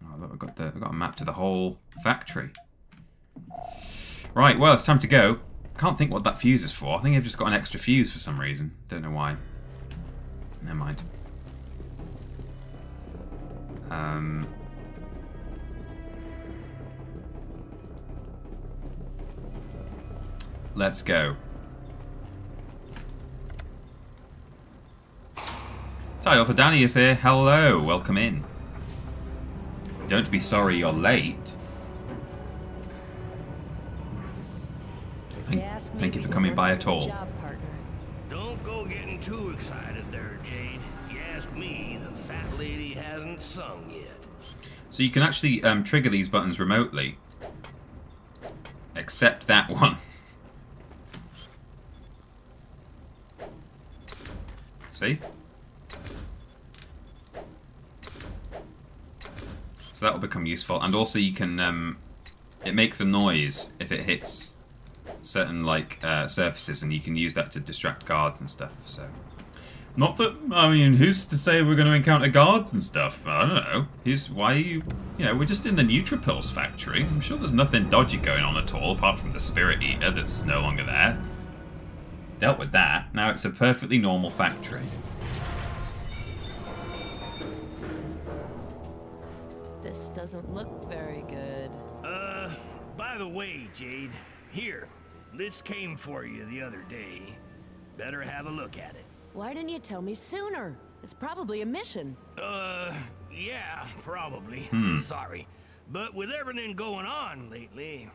Oh look, I've got a map to the whole factory. Right, well, it's time to go. Can't think what that fuse is for. I think I've just got an extra fuse for some reason. Don't know why. Never mind. Let's go. Tide Author Danny is here. Hello, welcome in. Don't be sorry you're late. Thank you for coming by at all. Don't go getting too excited there, Jade. If you ask me, the fat lady hasn't sung yet. So you can actually trigger these buttons remotely. Except that one. See? So that will become useful. And also you can... it makes a noise if it hits certain like surfaces, and you can use that to distract guards and stuff. So, not that, I mean, who's to say we're going to encounter guards and stuff? I don't know. Why are you know, we're just in the Nutripills factory. I'm sure there's nothing dodgy going on at all, apart from the Spirit Eater that's no longer there. Dealt with that. Now it's a perfectly normal factory. This doesn't look very good. By the way, Jade, here. This came for you the other day. Better have a look at it. Why didn't you tell me sooner? It's probably a mission. Yeah, probably. Sorry. But with everything going on lately...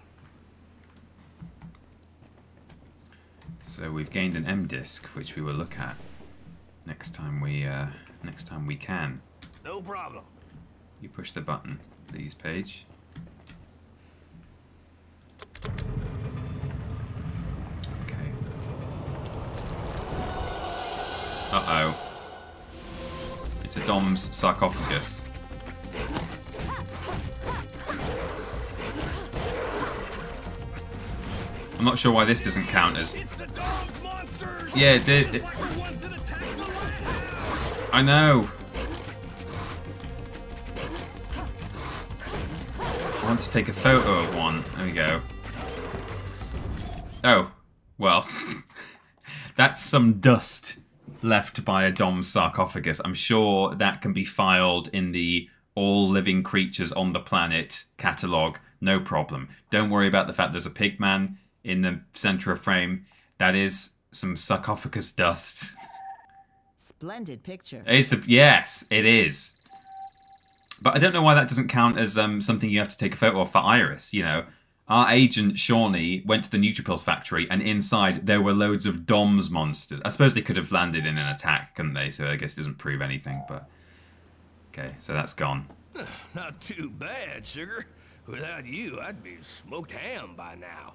So we've gained an M disc, which we will look at next time we can. No problem. You push the button, please, Paige. Okay. Uh-oh. It's a Dom's sarcophagus. I'm not sure why this doesn't count as... Yeah, it did. I know. I want to take a photo of one. There we go. Oh, well. That's some dust left by a Dom sarcophagus. I'm sure that can be filed in the All Living Creatures on the Planet catalogue. No problem. Don't worry about the fact there's a pigman in the center of frame. That is some sarcophagus dust. Splendid picture. Yes, it is. But I don't know why that doesn't count as something you have to take a photo of for Iris, you know. Our agent, Shawnee, went to the Nutripills factory, and inside there were loads of Dom's monsters. I suppose they could have landed in an attack, couldn't they? So I guess it doesn't prove anything, but... Okay, so that's gone. Not too bad, sugar. Without you, I'd be smoked ham by now.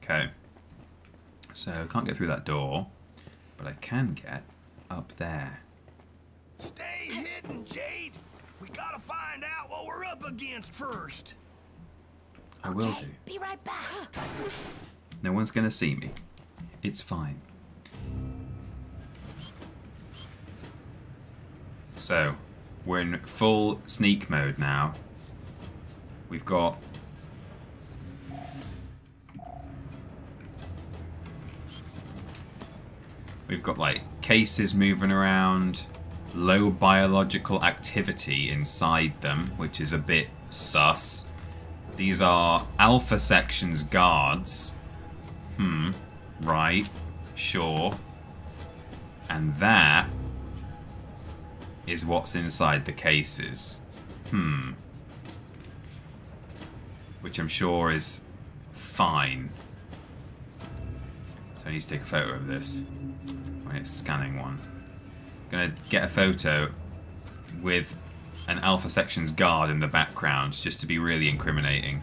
Okay. So, I can't get through that door, but I can get up there. Stay hidden, Jade. We gotta find out what we're up against first. I will do. Be right back. No one's gonna see me. It's fine. So, we're in full sneak mode now. We've got... like cases moving around, low biological activity inside them, which is a bit sus. These are Alpha Section's guards. Right, sure. And that is what's inside the cases. Which I'm sure is fine. So I need to take a photo of this when it's scanning one. I'm gonna get a photo with an Alpha Section's guard in the background just to be really incriminating.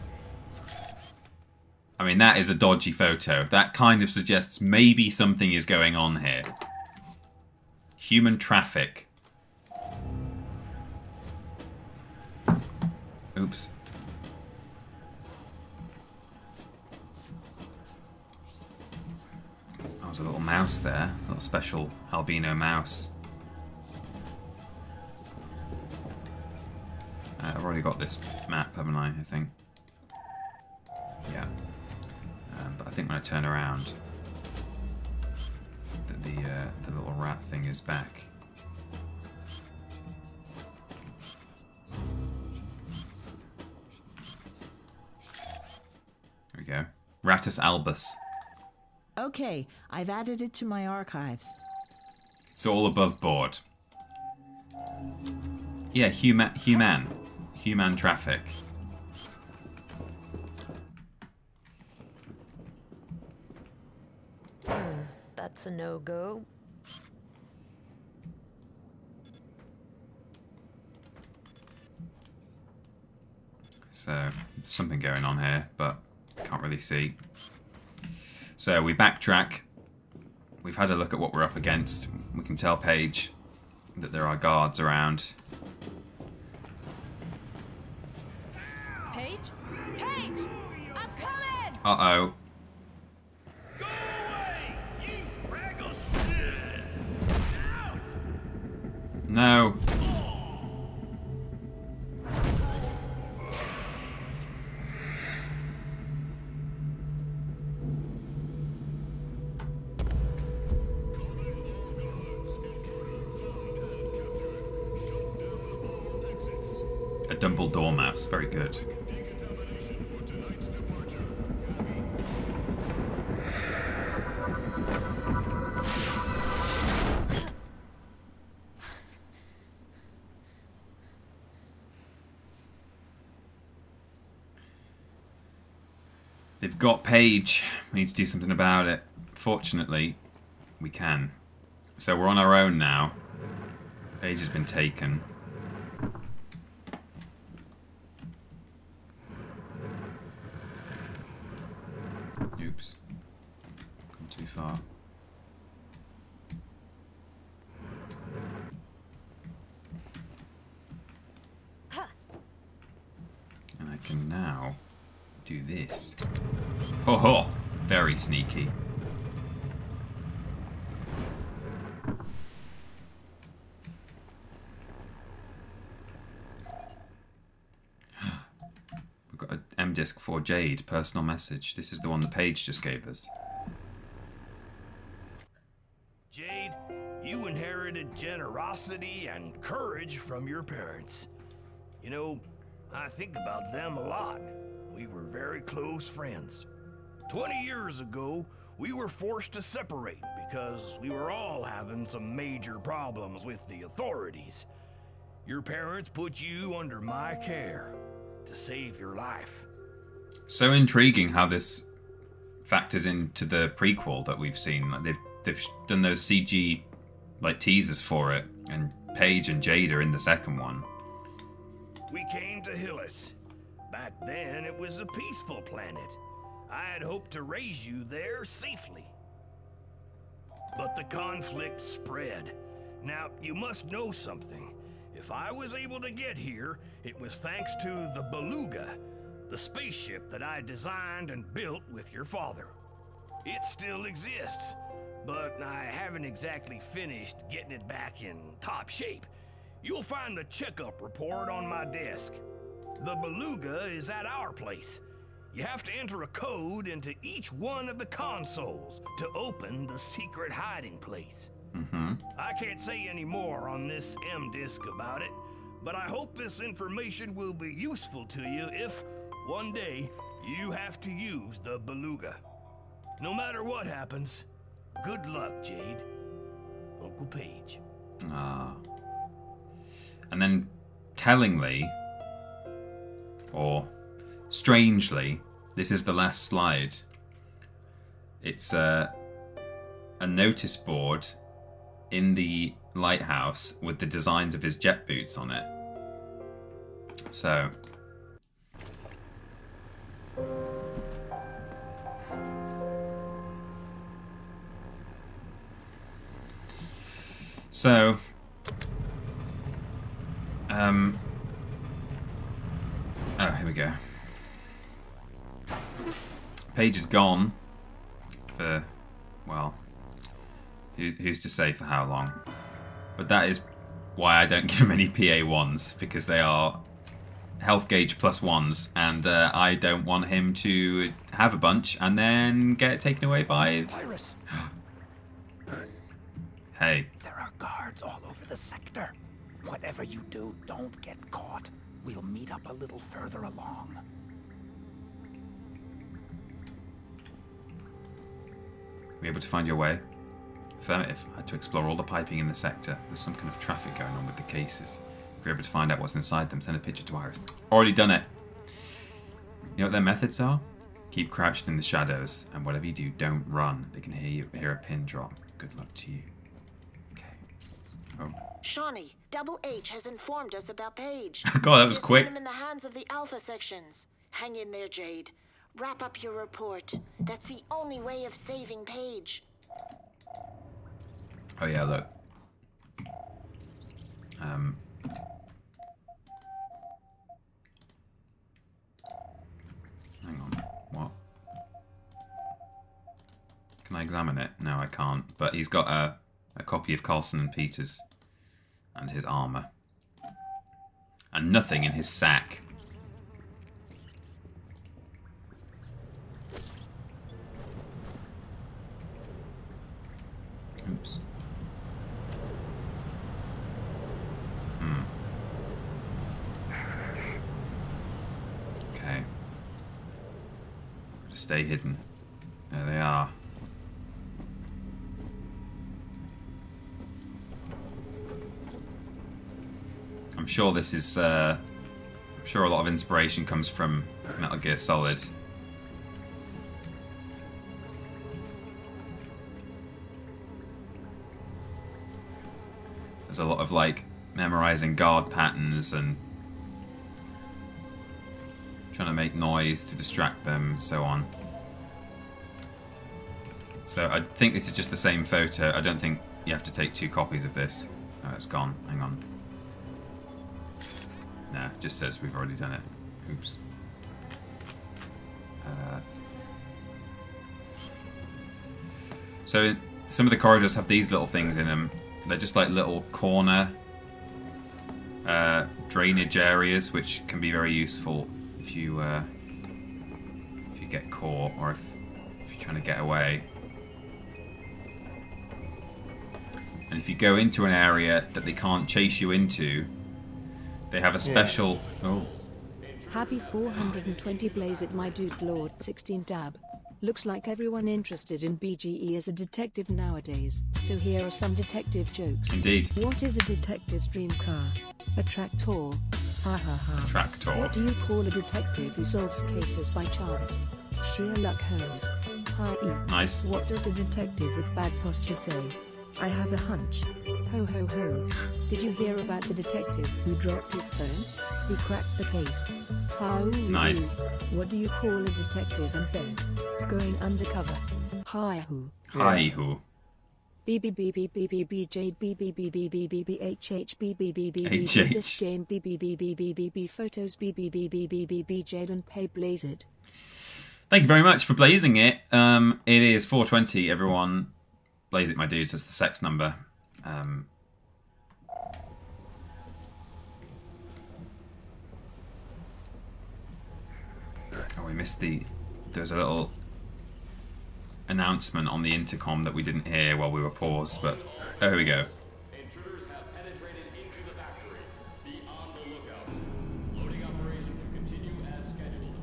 I mean, that is a dodgy photo. That kind of suggests maybe something is going on here. Human traffic. Oops. That was a little mouse there. A little special albino mouse. I've already already got this map, haven't I think. Yeah. But I think when I turn around, the little rat thing is back. There we go. Ratus albus. Okay, I've added it to my archives. It's all above board. Yeah, human traffic. That's a no-go. So, something going on here, but can't really see. So, we backtrack. We've had a look at what we're up against. We can tell Paige that there are guards around. Paige? Paige! I'm coming! Uh-oh. Go away, you fraggle shit! No. A Dumbledore mouse, very good. They've got Paige. We need to do something about it. Fortunately, we can. So we're on our own now. Paige has been taken. Oops. Gone too far. And I can now do this. Ho ho! Very sneaky. We've got an M-Disc for Jade. Personal message. This is the one that Paige just gave us. Jade, you inherited generosity and courage from your parents. You know, I think about them a lot. We were very close friends. 20 years ago, we were forced to separate because we were all having some major problems with the authorities. Your parents put you under my care to save your life. So intriguing how this factors into the prequel that we've seen. Like they've done those CG like teasers for it, and Paige and Jade are in the second one. We came to Hillis. Back then, it was a peaceful planet. I had hoped to raise you there safely. But the conflict spread. Now, you must know something. If I was able to get here, it was thanks to the Beluga, the spaceship that I designed and built with your father. It still exists, but I haven't exactly finished getting it back in top shape. You'll find the checkup report on my desk. The Beluga is at our place. You have to enter a code into each one of the consoles to open the secret hiding place. I can't say any more on this M-Disc about it, but I hope this information will be useful to you if, one day, you have to use the Beluga. No matter what happens, good luck, Jade. Uncle Paige. Ah. And then, tellingly, or strangely, this is the last slide. It's a notice board in the lighthouse with the designs of his jet boots on it. So, oh, here we go. Paige is gone for, well, who's to say for how long? But that is why I don't give him any PA1s, because they are health gauge +1s, and I don't want him to have a bunch and then get it taken away by... Hey. There are guards all over the sector. Whatever you do, don't get caught. We'll meet up a little further along. Were you able to find your way? Affirmative. I had to explore all the piping in the sector. There's some kind of traffic going on with the cases. If you're able to find out what's inside them, send a picture to Iris. Already done it. You know what their methods are? Keep crouched in the shadows, and whatever you do, don't run. They can hear a pin drop. Good luck to you. Okay. Oh. Shawnee, Double H has informed us about Paige. God, that was quick. Put him in the hands of the Alpha sections. Hang in there, Jade. Wrap up your report. That's the only way of saving Paige. Oh yeah, look. Hang on. What? Can I examine it? No, I can't. But he's got a copy of CARLSON and PETERS and his armor. And nothing in his sack. Oops. Okay. Gotta stay hidden. There they are. I'm sure this is, I'm sure a lot of inspiration comes from Metal Gear Solid. There's a lot of, like, memorizing guard patterns and trying to make noise to distract them and so on. So I think this is just the same photo. I don't think you have to take 2 copies of this. Oh, it's gone. Hang on. Nah, it just says we've already done it. Oops. So some of the corridors have these little things in them. They're just like little corner drainage areas, which can be very useful if you get caught or if you're trying to get away. And if you go into an area that they can't chase you into, they have a special... Yeah. Oh. Happy 420 Blaze it, my dude's Lord 16 Dab. Looks like everyone interested in BGE is a detective nowadays, so here are some detective jokes. Indeed. What is a detective's dream car? A tractor. Ha ha ha. Tractor. What do you call a detective who solves cases by chance? Sheer luck hose. Hi-e. Nice. What does a detective with bad posture say? I have a hunch. Ho ho ho. Did you hear about the detective who dropped his phone? He cracked the case. How? Nice. What do you call a detective in bed? Going undercover. Hi-hoo. Hi-hoo. BBBBBBBJ BBBBBBBHH this game BBBBBBB photos BBBBBBBJ and pay blaze it. Thank you very much for blazing it. It is 420, everyone. Blaze it, my dudes. That's the sex number. Oh, we missed the... There was a little announcement on the intercom that we didn't hear while we were paused, but... Oh, here we go. Intruders have penetrated into the factory. Be on the lookout. Loading operation to continue as scheduled.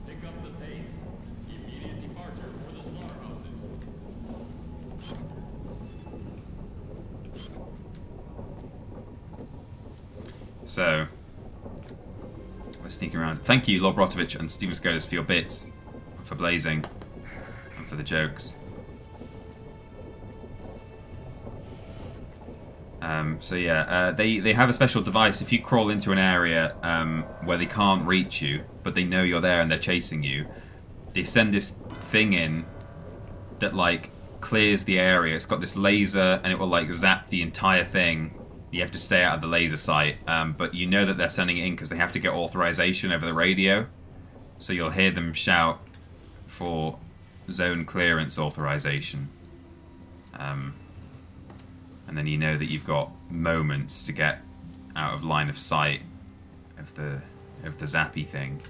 Pick up the pace. Immediate departure for the slaughterhouses. So, we're sneaking around. Thank you, Lord Brotovich and Steven Skodas, for your bits, for blazing, and for the jokes. So yeah, they have a special device. If you crawl into an area where they can't reach you, but they know you're there and they're chasing you, they send this thing in that like clears the area. It's got this laser and it will like zap the entire thing. You have to stay out of the laser sight, but you know that they're sending it in because they have to get authorization over the radio. So you'll hear them shout for zone clearance authorization. And then you know that you've got moments to get out of line of sight of the of the zappy thing.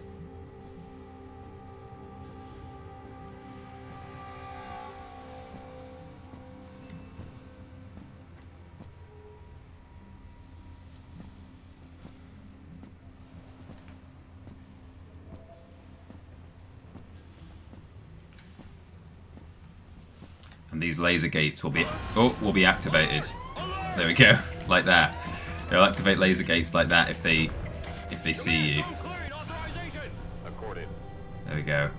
And these laser gates will be activated. There we go, like that. They'll activate laser gates like that if they see you. There we go.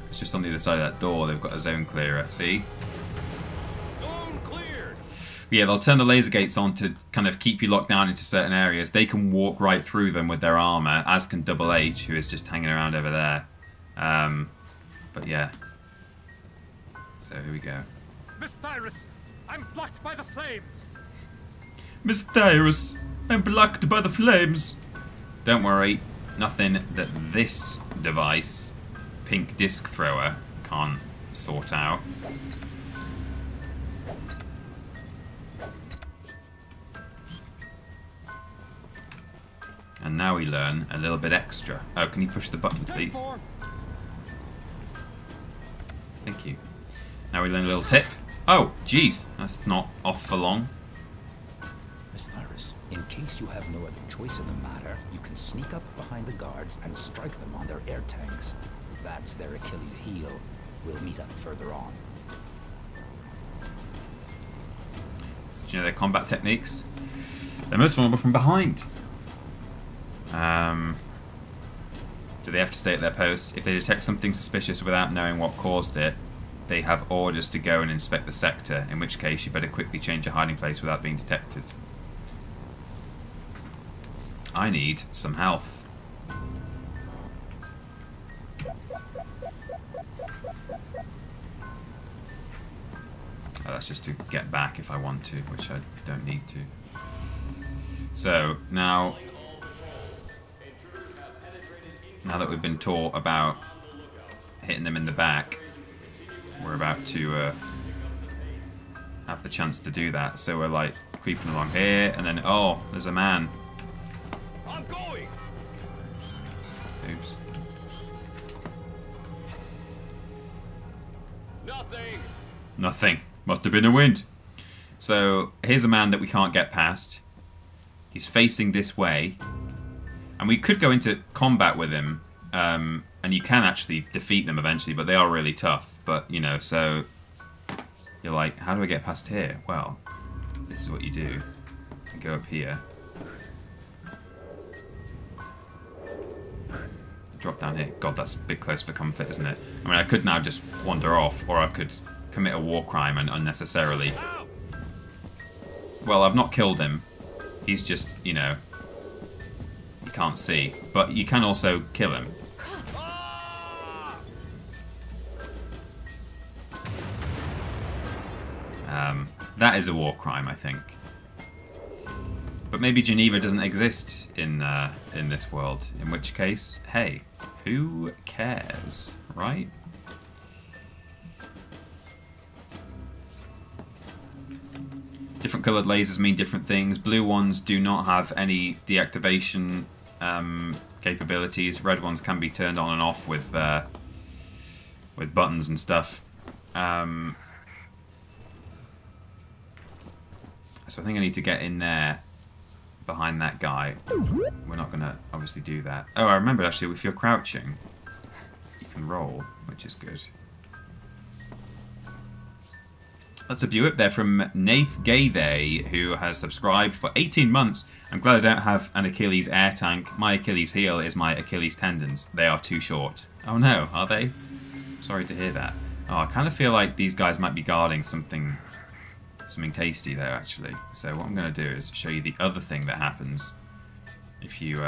It's just on the other side of that door. They've got a zone clearer. See? Yeah, they'll turn the laser gates on to kind of keep you locked down into certain areas. They can walk right through them with their armor, as can Double H, who is just hanging around over there. But yeah. So here we go. Miss Tyrus, I'm blocked by the flames. Miss Tyrus, I'm blocked by the flames. Don't worry, nothing that this device, pink disc thrower, can't sort out. And now we learn a little bit extra. Oh, can you push the button, please? Thank you. Now we learn a little tip. Oh, jeez, that's not off for long. Miss Tyrus, in case you have no other choice in the matter, you can sneak up behind the guards and strike them on their air tanks. That's their Achilles heel. We'll meet up further on. Do you know their combat techniques? They're most vulnerable from behind. Do they have to stay at their posts? If they detect something suspicious without knowing what caused it, they have orders to go and inspect the sector, in which case you better quickly change your hiding place without being detected. I need some health. Oh, that's just to get back if I want to, which I don't need to. So, now that we've been taught about hitting them in the back, we're about to have the chance to do that. So we're like creeping along here, and then oh, there's a man. I'm going. Oops. Nothing. Must have been a wind. So here's a man that we can't get past. He's facing this way, and we could go into combat with him. And you can actually defeat them eventually, but they are really tough. But, you know, so you're like, how do I get past here? Well, this is what you do. You go up here. Drop down here. God, that's a bit close for comfort, isn't it? I mean, I could now just wander off, or I could commit a war crime and unnecessarily... Well, I've not killed him. He's just, you know... You can't see. But you can also kill him. That is a war crime, I think. But maybe Geneva doesn't exist in this world. In which case, hey, who cares, right? Different coloured lasers mean different things. Blue ones do not have any deactivation capabilities. Red ones can be turned on and off with buttons and stuff. So I think I need to get in there behind that guy. We're not going to obviously do that. Oh, I remember actually, if you're crouching, you can roll, which is good. That's a view up there from Nath Gaythe, who has subscribed for 18 months. I'm glad I don't have an Achilles air tank. My Achilles heel is my Achilles tendons. They are too short. Oh no, are they? Sorry to hear that. Oh, I kind of feel like these guys might be guarding something tasty there, actually. So what I'm going to do is show you the other thing that happens if you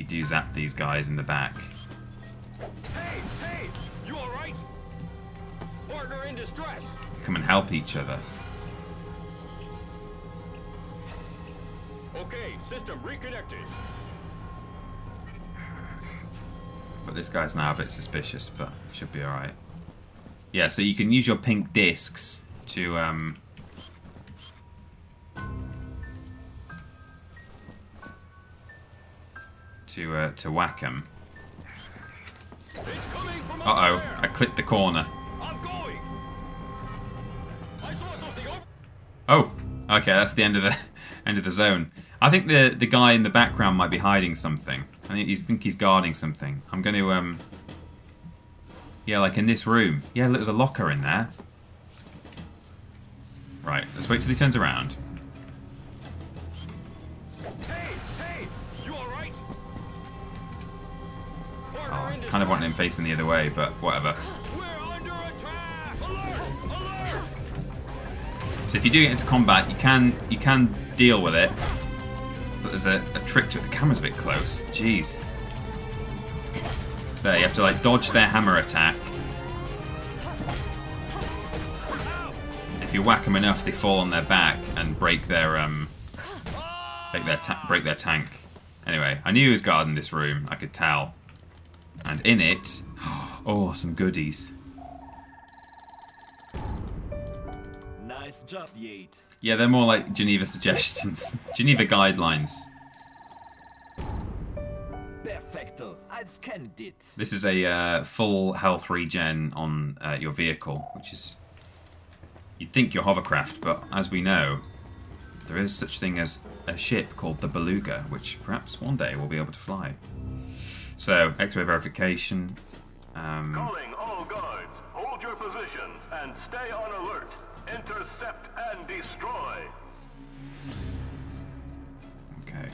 do zap these guys in the back. Hey, you all right? Partner in distress. Come and help each other. Okay, system reconnected. But this guy's now a bit suspicious, but should be all right. Yeah, so you can use your pink discs to to whack him. Uh-oh, I clipped the corner. Oh, okay, that's the end of the zone. I think the guy in the background might be hiding something. I think he's guarding something. I'm going to yeah, like in this room. Yeah, look, there's a locker in there. Right, let's wait till he turns around. Oh, kind of wanted him facing the other way, but whatever. So if you do get into combat, you can deal with it, but there's a trick to it. The camera's a bit close. Jeez. There, you have to like dodge their hammer attack. If you whack them enough, they fall on their back and break their tank. Anyway, I knew he was guarding this room. I could tell. And in it, oh, some goodies. Nice job, Yate. Yeah, they're more like Geneva suggestions. Geneva guidelines. Perfecto. I've scanned it. This is a full health regen on your vehicle, which is... You'd think your hovercraft, but as we know, there is such thing as a ship called the Beluga, which perhaps one day we'll be able to fly. So, X-ray verification. Calling all guards. Hold your positions and stay on alert. Intercept and destroy. Okay.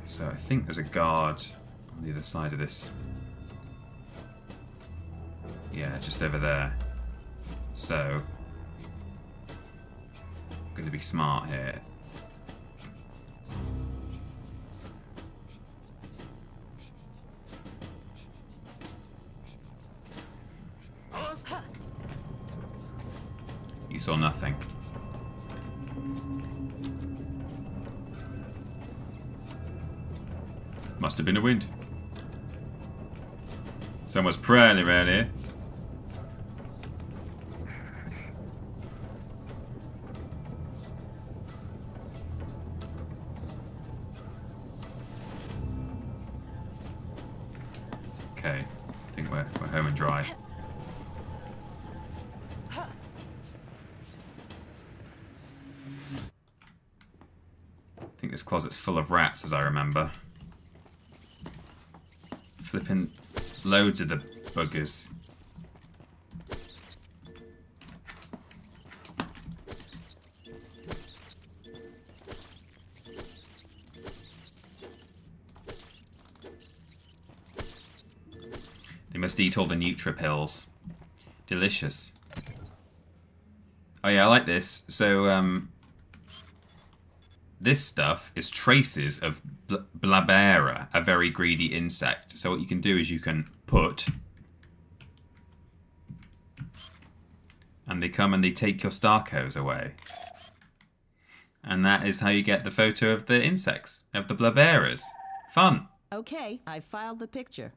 So I think there's a guard on the other side of this. Yeah, just over there. So, I'm going to be smart here. You saw nothing. Must have been a wind. Someone's praying around here. Okay, I think we're home and dry. I think this closet's full of rats, as I remember. Flipping loads of the buggers. They must eat all the Nutri-pills. Delicious. Oh yeah, I like this. So, this stuff is traces of Blabera, a very greedy insect. So what you can do is you can put, and they come and they take your Starcos away. And that is how you get the photo of the insects, of the Blaberas. Fun. Okay, I filed the picture.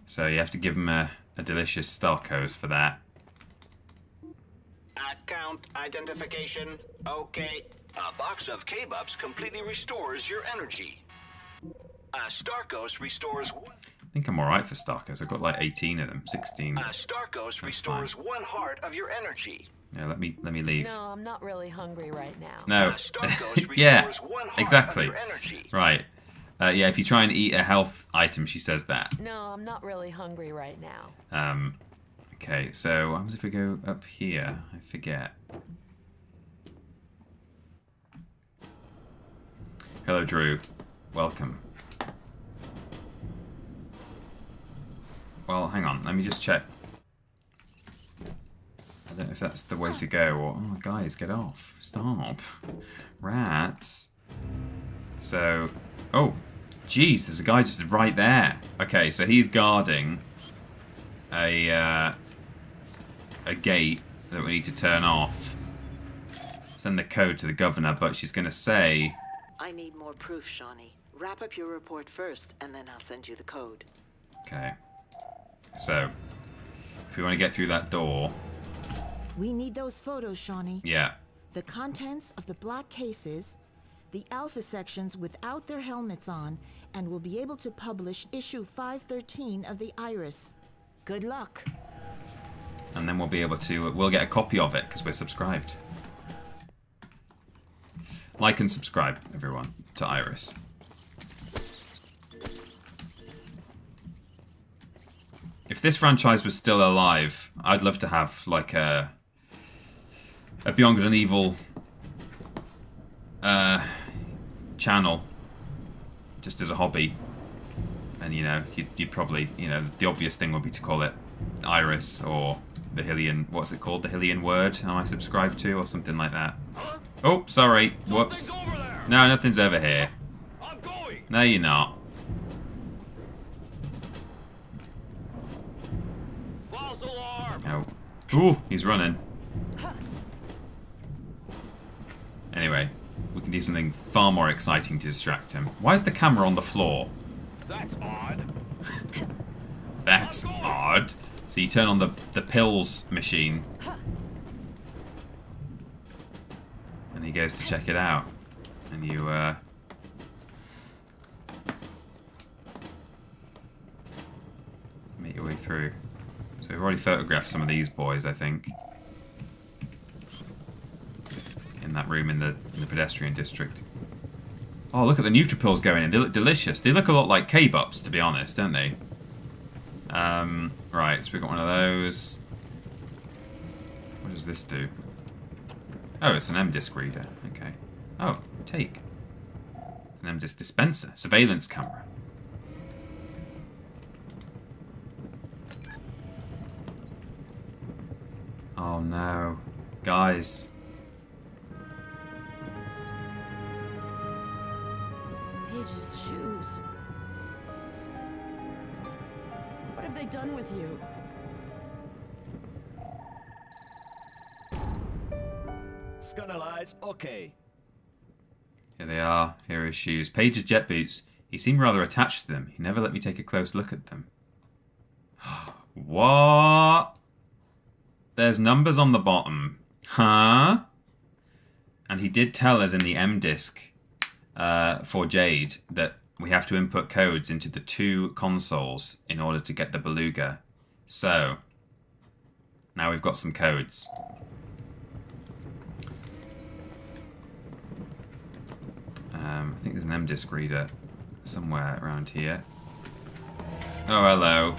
So you have to give them a delicious Starcos for that. Account identification. Okay. A box of K-Bups completely restores your energy. Starcos restores... I think I'm alright for Starcos. I've got like 18 of them, 16. Starcos restores fine. 1 heart of your energy. Yeah, let me leave. No, I'm not really hungry right now. No. Yeah, exactly. Right. Yeah, if you try and eat a health item, she says that. No, I'm not really hungry right now. Okay, so what happens if we go up here? I forget. Hello, Drew. Welcome. Well, hang on. Let me just check. I don't know if that's the way to go or... Oh, guys, get off. Stop. Rats. So... Oh, jeez, there's a guy just right there. Okay, so he's guarding a gate that we need to turn off. Send the code to the governor, but she's going to say... I need more proof, Shawnee. Wrap up your report first, and then I'll send you the code. Okay. So, If we want to get through that door... We need those photos, Shawnee. Yeah. The contents of the black cases, the alpha sections without their helmets on, and we'll be able to publish issue 513 of the Iris. Good luck. And then we'll be able to... We'll get a copy of it, because we're subscribed. Like and subscribe, everyone, to Iris. If this franchise was still alive, I'd love to have, like, a Beyond Good and Evil channel, just as a hobby. And, you know, you'd probably, you know, the obvious thing would be to call it Iris or the Hylian, what's it called? The Hylian Word, am I subscribed to, or something like that. Oh, sorry, whoops. No, nothing's over here. No, you're not. Oh. Ooh, he's running. Anyway, we can do something far more exciting to distract him. Why is the camera on the floor? That's odd. That's odd. So you turn on the pills machine. And he goes to check it out. And you, make your way through. So we've already photographed some of these boys, I think. In that room in the pedestrian district. Oh, look at the neutrophils going in. They look delicious. They look a lot like K-Bops, to be honest, don't they? Right, so we've got one of those. What does this do? Oh, it's an M-disc reader. Okay. Oh, take. It's an M-disc dispenser. Surveillance camera. Oh no. Guys. Paige's shoes. What have they done with you? Scannalize, okay. Here they are. Here are his shoes. Paige's jet boots. He seemed rather attached to them. He never let me take a close look at them. What? There's numbers on the bottom. Huh? And he did tell us in the M-disc for Jade that we have to input codes into the 2 consoles in order to get the Beluga. So, now we've got some codes. I think there's an M-disc reader somewhere around here. Oh, hello.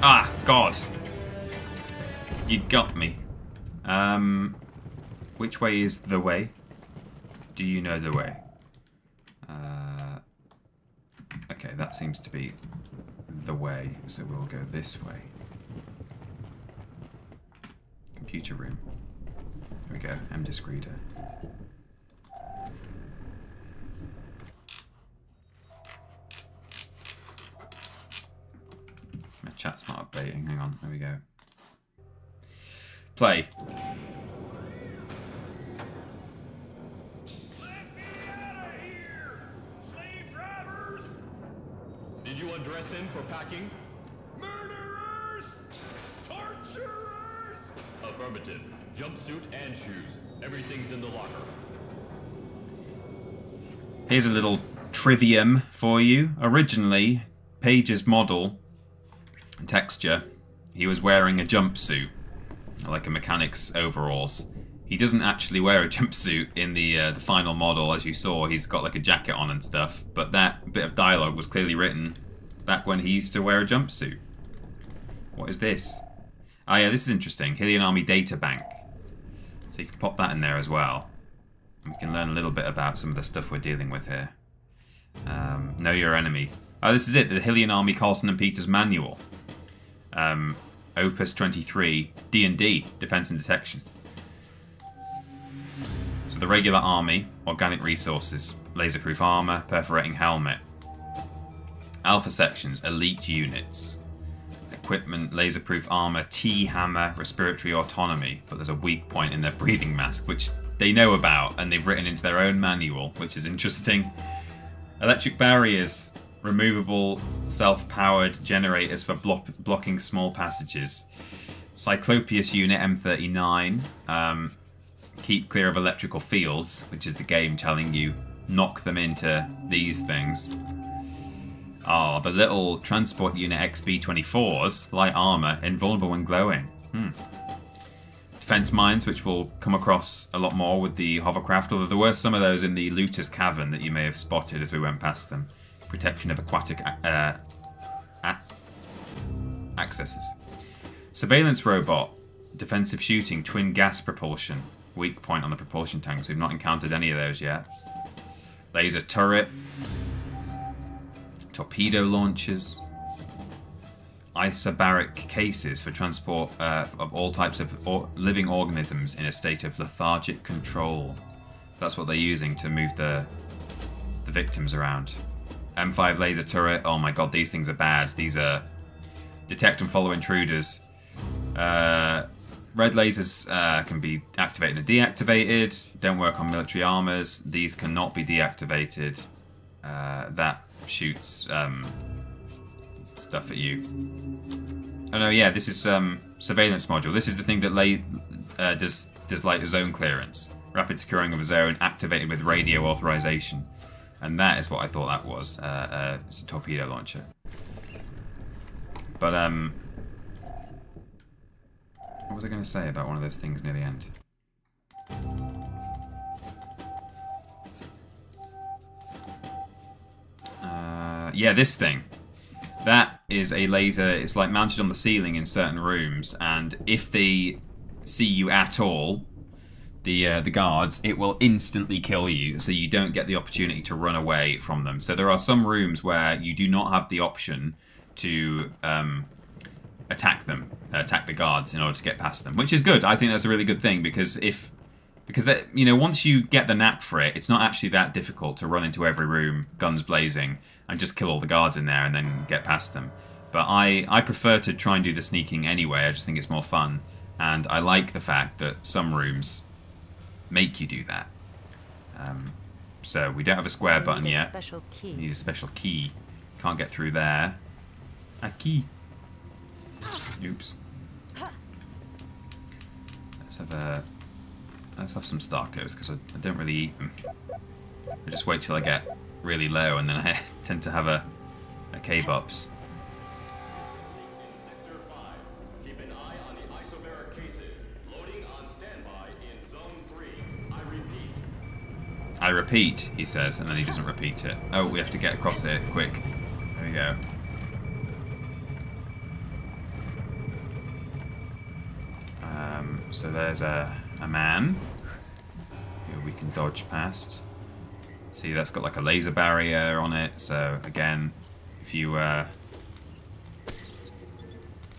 Ah, God. You got me. Which way is the way? Do you know the way? Okay, that seems to be the way, so we'll go this way. Computer room. There we go, M-disc reader. My chat's not updating, hang on, there we go. Play. Did you undress him for packing? Murderers! Torturers! Affirmative. Jumpsuit and shoes. Everything's in the locker. Here's a little trivium for you. Originally, Paige's model and texture, he was wearing a jumpsuit, like a mechanic's overalls. He doesn't actually wear a jumpsuit in the final model, as you saw. He's got like a jacket on and stuff, but that bit of dialogue was clearly written back when he used to wear a jumpsuit. What is this? Oh yeah, this is interesting. Hylian Army Data Bank. So you can pop that in there as well. We can learn a little bit about some of the stuff we're dealing with here. Know your enemy. Oh, this is it. The Hylian Army CARLSON and PETERS Manual. Opus 23. D&D. Defense and Detection. So the regular army, organic resources, laserproof armor, perforating helmet. Alpha sections, elite units. equipment, laser-proof armor, T-hammer, respiratory autonomy, but there's a weak point in their breathing mask, which they know about and they've written into their own manual, which is interesting. Electric barriers, removable self-powered generators for blocking small passages. Cyclopeus unit M39, keep clear of electrical fields, which is the game telling you knock them into these things. Oh, the little transport unit XB-24s, light armor, invulnerable when glowing. Defense mines, which will come across a lot more with the hovercraft, although there were some of those in the Looter's Cavern that you may have spotted as we went past them. Protection of aquatic accesses. Surveillance robot, defensive shooting, twin gas propulsion. Weak point on the propulsion tanks. We've not encountered any of those yet. Laser turret. Torpedo launchers. Isobaric cases for transport of all types of living organisms in a state of lethargic control. That's what they're using to move the victims around. M5 laser turret. Oh my god, these things are bad. These are detect and follow intruders. Red lasers can be activated and deactivated. Don't work on military armors. These cannot be deactivated. That shoots stuff at you. Oh no, yeah, this is surveillance module. This is the thing that does like a zone clearance. Rapid securing of a zone activated with radio authorization. And that is what I thought that was. It's a torpedo launcher. But what was I going to say about one of those things near the end? Yeah, this thing. That is a laser. It's like mounted on the ceiling in certain rooms, and if they see you at all, the guards, it will instantly kill you, so you don't get the opportunity to run away from them. So there are some rooms where you do not have the option to attack the guards in order to get past them, which is good. I think that's a really good thing because that, you know, once you get the knack for it, it's not actually that difficult to run into every room, guns blazing, and just kill all the guards in there and then get past them. But I prefer to try and do the sneaking anyway. I just think it's more fun, and I like the fact that some rooms make you do that. So we don't have a square button yet. Special key. Need a special key. Can't get through there. A key. Oops. Let's have some Starkos because I don't really eat them. I just wait till I get really low and then I tend to have a K-Bops. Keep an eye on the isobaric cases. Loading on standby in zone 3. I repeat, he says, and then he doesn't repeat it. Oh, we have to get across it quick. There we go. So there's a man who we can dodge past. See, that's got like a laser barrier on it. So again, if you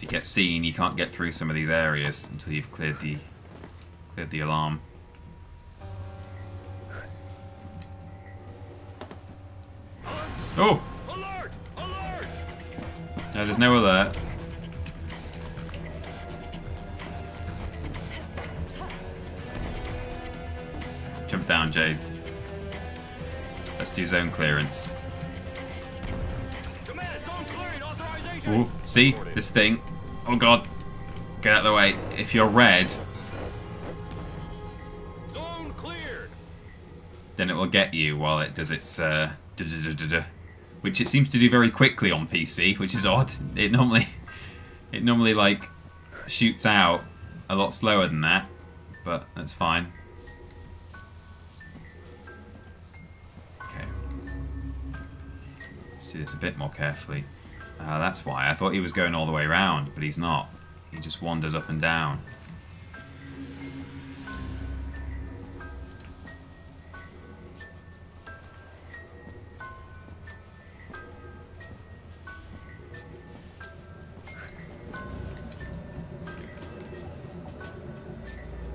get seen, you can't get through some of these areas until you've cleared the alarm. Oh! Alert! Alert! No, there's no alert. Jump down, Jade. Let's do zone clearance. Ooh, see? This thing. Oh god. Get out of the way. If you're red, then it will get you while it does its which it seems to do very quickly on PC, which is odd. It normally like shoots out a lot slower than that, but that's fine. Okay. Let's do this a bit more carefully. That's why. I thought he was going all the way around, but he's not. He just wanders up and down.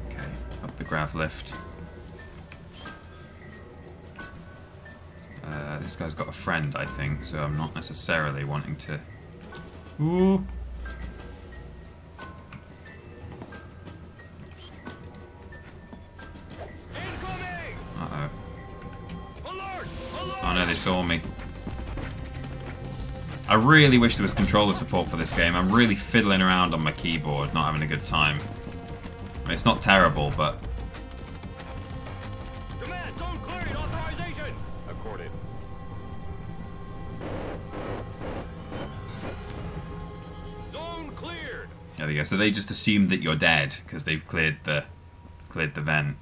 Okay, up the grav lift. This guy's got a friend, I think, so I'm not necessarily wanting to... Ooh! saw me. I really wish there was controller support for this game. I'm really fiddling around on my keyboard, not having a good time. I mean, it's not terrible, but... Command, zone cleared, authorization! Accorded. Zone cleared! There we go. So they just assumed that you're dead, because they've cleared the vent.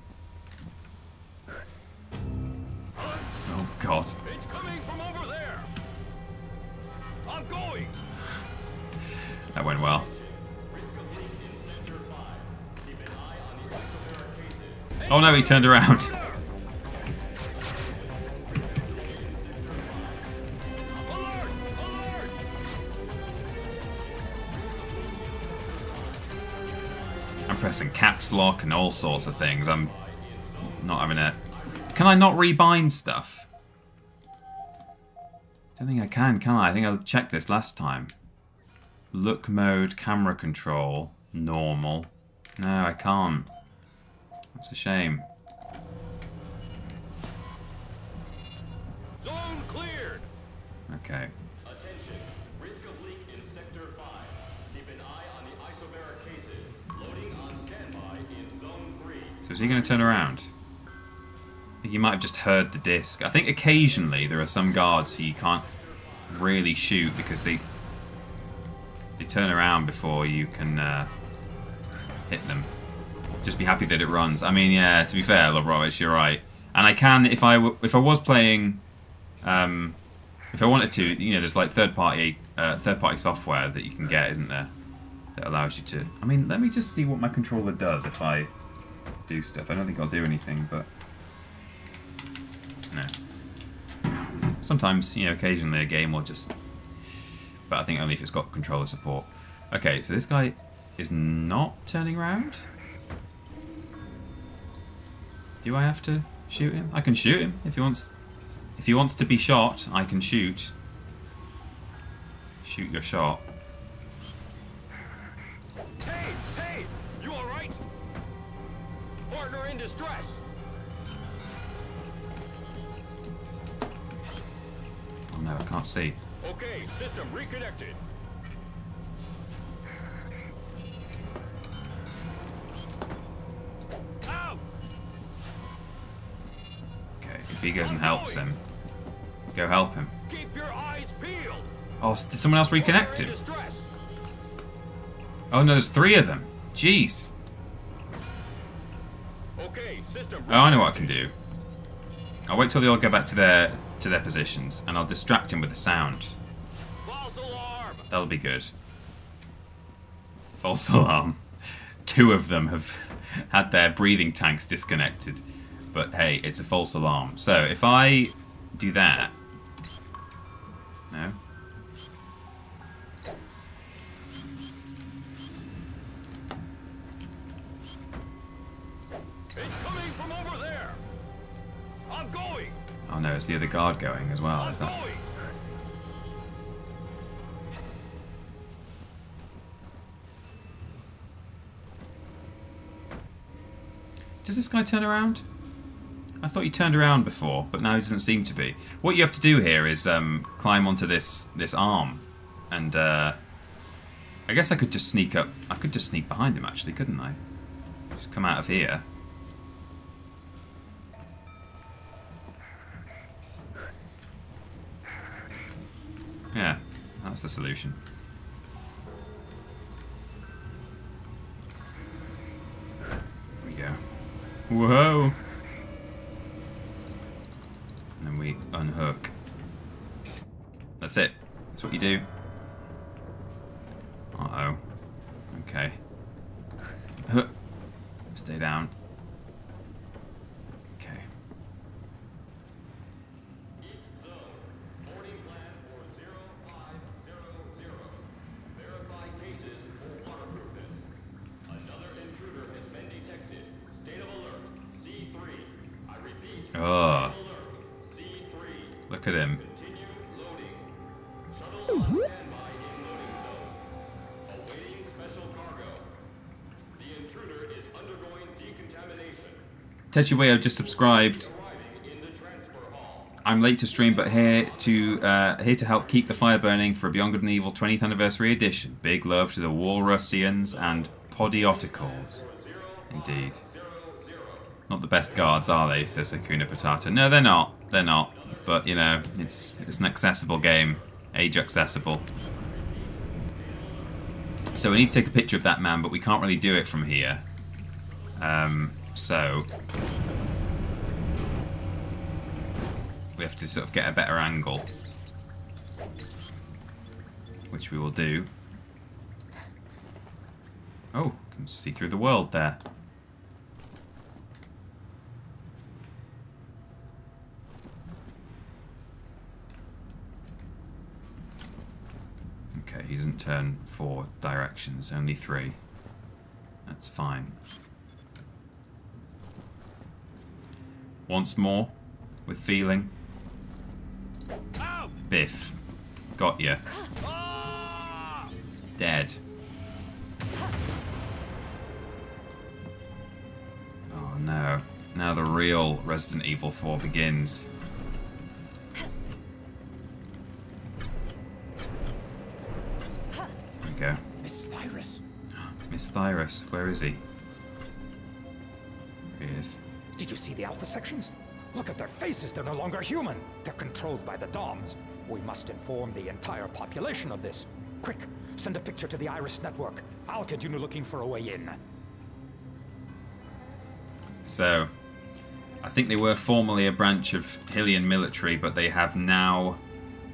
Oh, God. It's coming from over there! I'm going! That went well. Oh no, he turned around. I'm pressing caps lock and all sorts of things. I'm not having a... Can I not rebind stuff? Don't think I can I? I think I checked this last time. Look mode, camera control, normal. No, I can't. That's a shame. Zone cleared. Okay. Attention. Risk of leak in Sector 5. Keep an eye on the isobaric cases. Loading on standby in Zone 3. So is he going to turn around? I think you might have just heard the disc. I think occasionally there are some guards who you can't really shoot because they turn around before you can hit them. Just be happy that it runs. I mean, yeah, to be fair, Robert, you're right. And I can, if I was playing, if I wanted to, you know, there's like third-party software that you can get, isn't there? That allows you to. I mean, let me just see what my controller does if I do stuff. I don't think I'll do anything, but no. Sometimes, you know, occasionally a game will just. But I think only if it's got controller support. Okay, so this guy is not turning around. Do I have to shoot him? I can shoot him if he wants. If he wants to be shot, I can shoot. Shoot your shot. Hey, you all right? Partner in distress. Oh no, I can't see. Okay, system reconnected. Ow! Okay, if he goes and helps him, go help him. Keep your eyes peeled. Oh, did someone else reconnect him? Oh no, there's 3 of them. Jeez. Okay, system. Oh, I know what I can do. I'll wait till they all go back to their positions, and I'll distract him with the sound. False alarm. That'll be good. False alarm. 2 of them have had their breathing tanks disconnected. But hey, it's a false alarm. So if I do that... No? It's coming from over there. I'm going. Oh no, it's the other guard going as well, is that? Does this guy turn around? I thought he turned around before, but now he doesn't seem to be. What you have to do here is climb onto this arm, and I guess I could just sneak up. I could just sneak behind him, actually, couldn't I? Just come out of here. Yeah, that's the solution. There we go. Whoa! And then we unhook. That's it. That's what you do. Uh-oh. Okay. Stay down. Okay. Oh. Look at him. Techiweo just subscribed. I'm late to stream, but here to help keep the fire burning for Beyond Good and Evil 20th Anniversary Edition. Big love to the Walrusians and Podioticals. Indeed. Not the best guards, are they? Says Hakuna Patata. No, they're not. They're not. But, you know, it's an accessible game. Age accessible. So we need to take a picture of that man, but we can't really do it from here. So we have to sort of get a better angle, which we will do. Oh, can see through the world there. Okay, he doesn't turn 4 directions, only 3. That's fine. Once more, with feeling. Biff. Got ya. Dead. Oh no. Now the real Resident Evil 4 begins. There we go. Miss Thyris. Miss Thyris, where is he? Here he is. Did you see the Alpha sections? Look at their faces, they're no longer human. They're controlled by the DOMs. We must inform the entire population of this. Quick, send a picture to the Iris network. I'll continue looking for a way in. So, I think they were formerly a branch of Hylian military, but they have now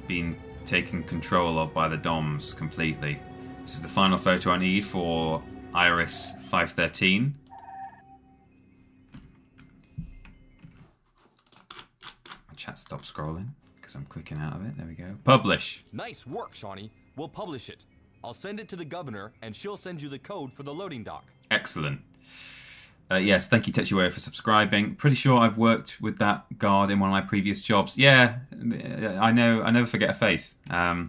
been taken control of by the DOMs completely. This is the final photo I need for Iris 513. Chat stop scrolling because I'm clicking out of it. There we go. Publish. Nice work, Shawnee. We'll publish it. I'll send it to the governor, and she'll send you the code for the loading dock. Excellent. Yes, thank you, Tetsuware, for subscribing. Pretty sure I've worked with that guard in one of my previous jobs. Yeah, I know. I never forget a face. I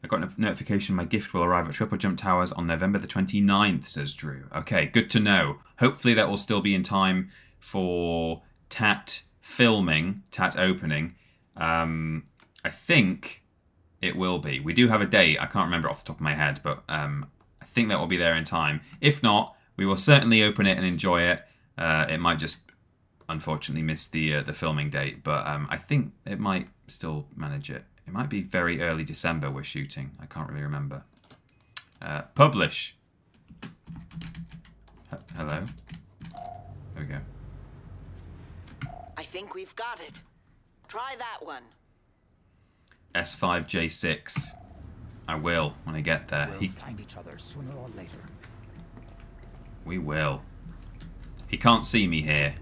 got a notification my gift will arrive at TripleJump Towers on November the 29th, says Drew. Okay, good to know. Hopefully that will still be in time for TAT filming, TAT opening. I think it will be. We do have a date. I can't remember off the top of my head, but I think that will be there in time. If not, we will certainly open it and enjoy it. It might just, unfortunately, miss the filming date, but I think it might still manage it. It might be very early December we're shooting. I can't really remember. Publish. Hello. There we go. I think we've got it. Try that one. S5J6. I will when I get there. We'll find each other sooner or later. We will. He can't see me here.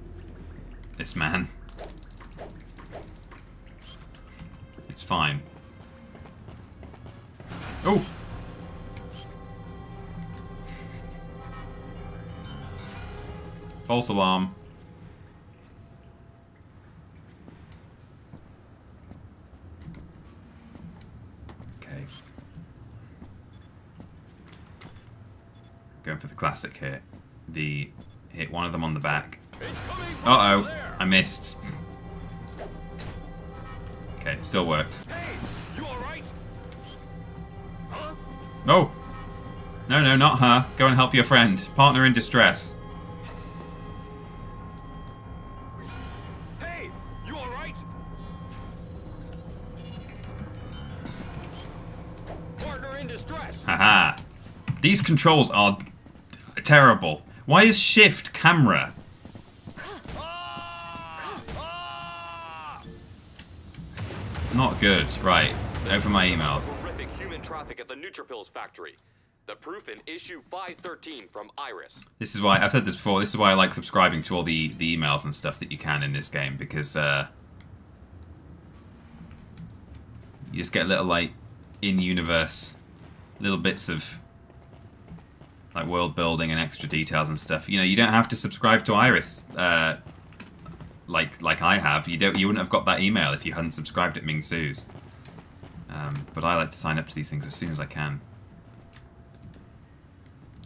This man. It's fine. Oh! False alarm. Okay. Going for the classic here. Hit one of them on the back. Uh-oh. I missed. Okay, still worked. Oh! No, no, not her. Go and help your friend. Partner in distress. Hey, you all right? Partner in distress. Haha. These controls are terrible. Why is shift camera? Not good. Right. Open my emails. Horrific human traffic at the Neutrophils factory. The proof in issue 513 from Iris. This is why I've said this before. This is why I like subscribing to all the emails and stuff that you can in this game, because you just get little like in-universe little bits of like world building and extra details and stuff. You know, you don't have to subscribe to Iris like I have. You wouldn't have got that email if you hadn't subscribed at Ming Su's. But I like to sign up to these things as soon as I can.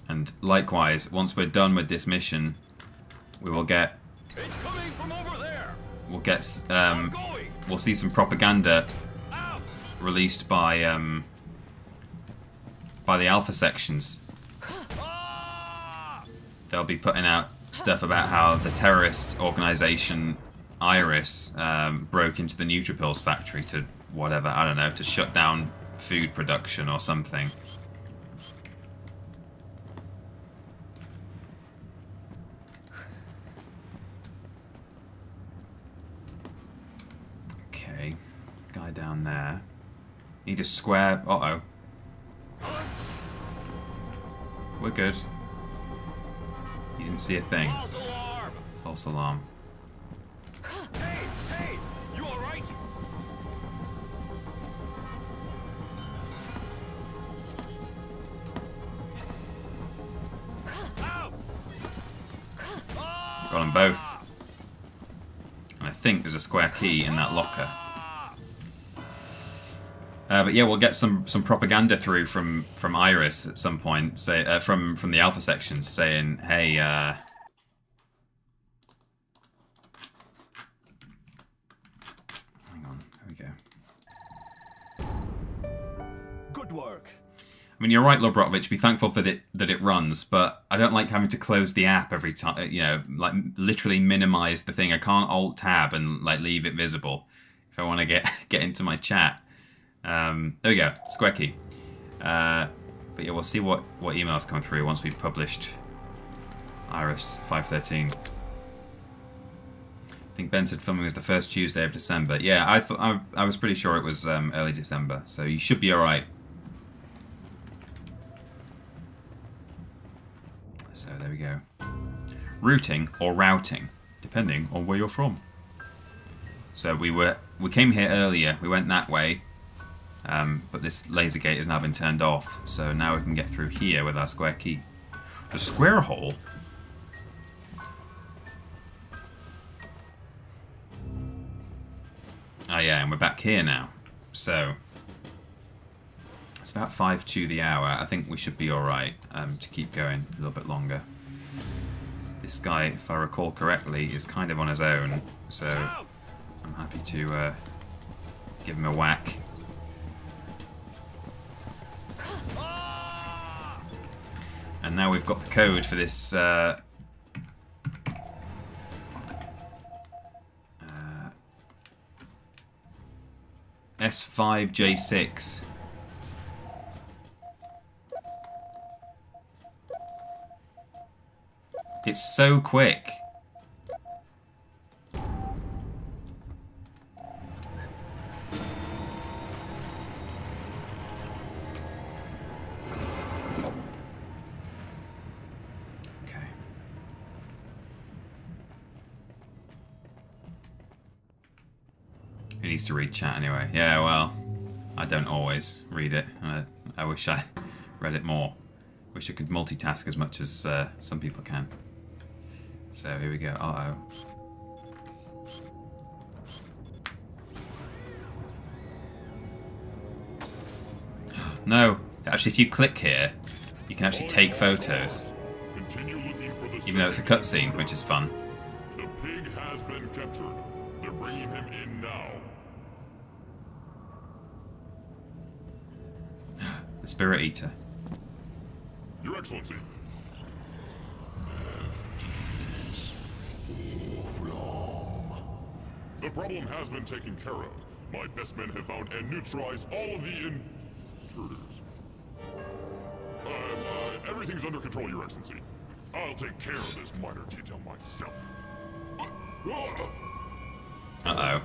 And likewise, once we're done with this mission, we will get... We'll get we'll see some propaganda released by the alpha sections. They'll be putting out stuff about how the terrorist organization Iris broke into the Nutripills factory to whatever, I don't know, to shut down food production or something. Okay, guy down there. Need a square. Uh-oh. We're good. You didn't see a thing. False alarm. Hey, you all right? Got them both. And I think there's a square key in that locker. But yeah, we'll get some propaganda through from Iris at some point, say from the alpha sections saying, hey, hang on, there we go. Good work. I mean, you're right, Lobrotovich. Be thankful that it runs, but I don't like having to close the app every time. You know, like literally minimize the thing. I can't Alt Tab and like leave it visible if I want to get into my chat. There we go, square key. But yeah, we'll see what emails come through once we've published Iris 513. I think Ben said filming was the first Tuesday of December. Yeah, I was pretty sure it was early December, so you should be all right. So there we go. Routing or routing, depending on where you're from. So we came here earlier. We went that way. But this laser gate has now been turned off, so now we can get through here with our square key. The square hole? Oh yeah, and we're back here now. So, it's about 5 to the hour. I think we should be alright to keep going a little bit longer. This guy, if I recall correctly, is kind of on his own, so I'm happy to give him a whack. And now we've got the code for this S5J6. It's so quick. He needs to read chat anyway. Yeah, well, I don't always read it. I wish I read it more. Wish I could multitask as much as some people can. So here we go. Uh-oh. No. Actually, if you click here, you can actually take photos. Even though it's a cutscene, which is fun. The pig has been captured. They're bringing him in now. The Spirit Eater. Your Excellency. The problem has been taken care of. My best men have found and neutralized all of the intruders. Everything's under control, Your Excellency. I'll take care of this minor detail myself. Uh-oh.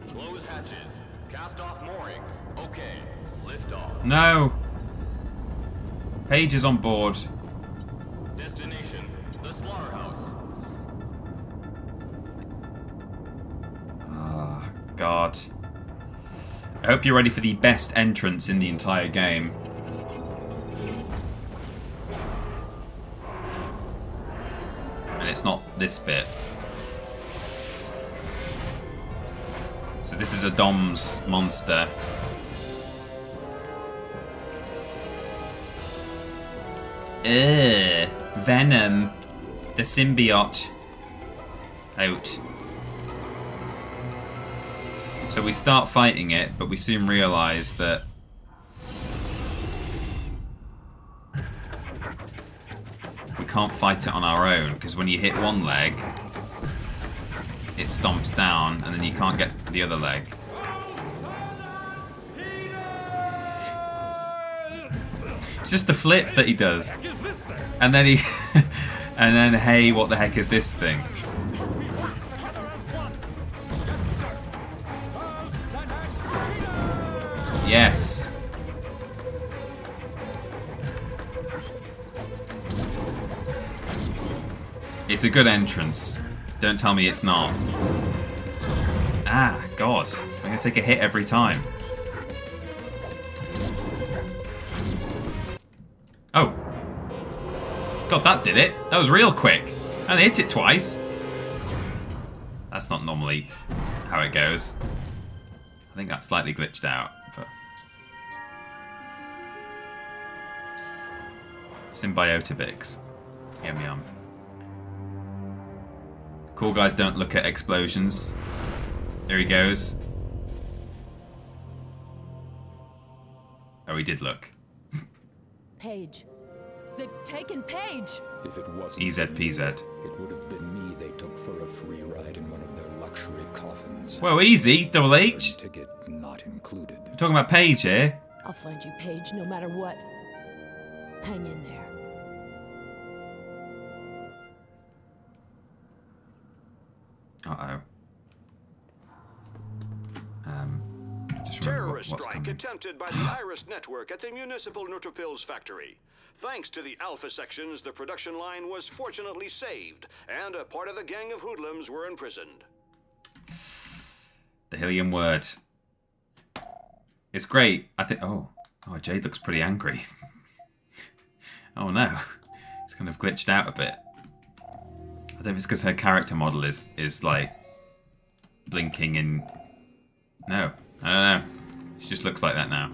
Close hatches. Cast off moorings. Okay. Lift off. No! Paige is on board. Destination, the slaughterhouse. Ah, God. I hope you're ready for the best entrance in the entire game. and it's not this bit. So this is a Dom's monster. Ugh, Venom, the symbiote. Out. So we start fighting it, but we soon realise that we can't fight it on our own, because when you hit one leg, it stomps down, and then you can't get the other leg. It's just the flip that he does. And then he... and then, hey, what the heck is this thing? Yes. It's a good entrance. Don't tell me it's not. Ah, God. I'm going to take a hit every time. Oh. God, that did it. That was real quick. I only hit it twice. That's not normally how it goes. I think that's slightly glitched out. But Symbiotibics. Yum yum. Cool guys don't look at explosions. There he goes. Oh, he did look. Paige. They've taken Paige. If it wasn't EZPZ. it would have been me they took for a free ride in one of their luxury coffins. Whoa, easy, Double H. Ticket not included. We're talking about Paige here. I'll find you, Paige, no matter what. Hang in there. Uh-oh. Just remember Terrorist what's strike coming. attempted by the Iris network at the municipal Nutripills factory. Thanks to the Alpha sections, the production line was fortunately saved, and a part of the gang of hoodlums were imprisoned. The Hillian word. It's great. I think... Oh, Jade looks pretty angry. Oh no. It's kind of glitched out a bit. I think it's because her character model is like blinking in... No, I don't know. She just looks like that now.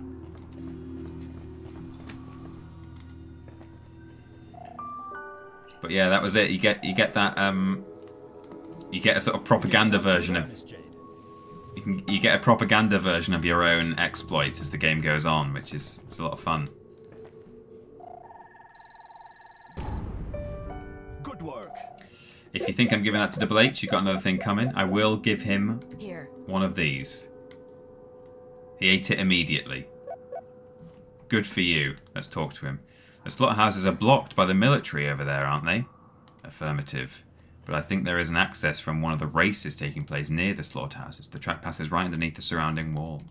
But yeah, that was it. You get that you get a sort of propaganda version of you get a propaganda version of your own exploits as the game goes on, which is it's a lot of fun. Good work. If you think I'm giving that to Double H, you got another thing coming. I will give him one of these. He ate it immediately. Good for you. Let's talk to him. The slaughterhouses are blocked by the military over there, aren't they? Affirmative. But I think there is an access from one of the races taking place near the slaughterhouses. The track passes right underneath the surrounding wall.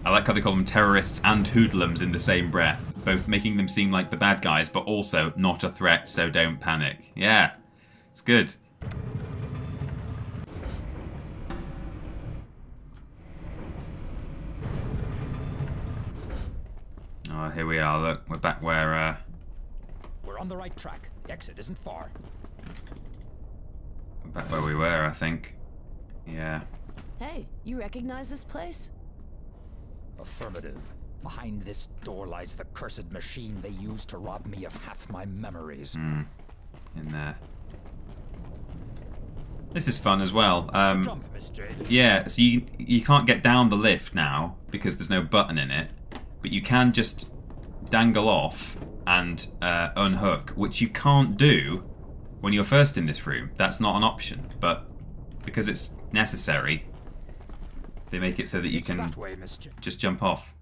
I like how they call them terrorists and hoodlums in the same breath, both making them seem like the bad guys, but also not a threat, so don't panic. Yeah, it's good. Oh, here we are. Look, we're back where. We're on the right track. The exit isn't far. We're back where we were, I think. Yeah. Hey, you recognize this place? Affirmative. Behind this door lies the cursed machine they used to rob me of half my memories. In there. This is fun as well. Jump, Miss Jade. Yeah, so you can't get down the lift now because there's no button in it, but you can just dangle off and unhook, which you can't do when you're first in this room. That's not an option, but because it's necessary, they make it so that you can just jump off.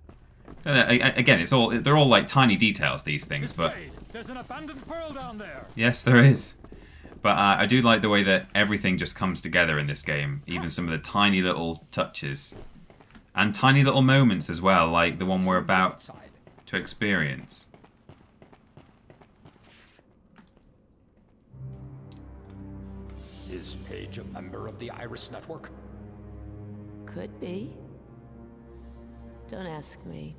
Again, they're all like tiny details, these things, but There's an abandoned pearl down there. yes, there is. But I do like the way that everything just comes together in this game, even some of the tiny little touches. And tiny little moments as well, like the one we're about to experience. Is Paige a member of the Iris Network? Could be. Don't ask me.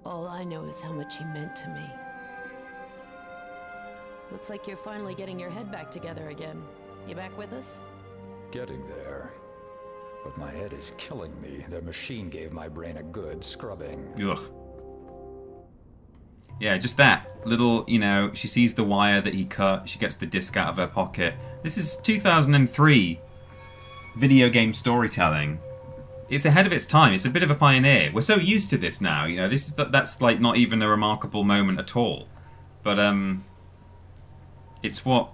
All I know is how much he meant to me. Looks like you're finally getting your head back together again. You back with us? Getting there. But my head is killing me. The machine gave my brain a good scrubbing. Ugh. Yeah, just that little, you know, she sees the wire that he cut, she gets the disc out of her pocket. This is 2003 video game storytelling. It's ahead of its time. It's a bit of a pioneer. We're so used to this now, you know. That's like not even a remarkable moment at all. But it's one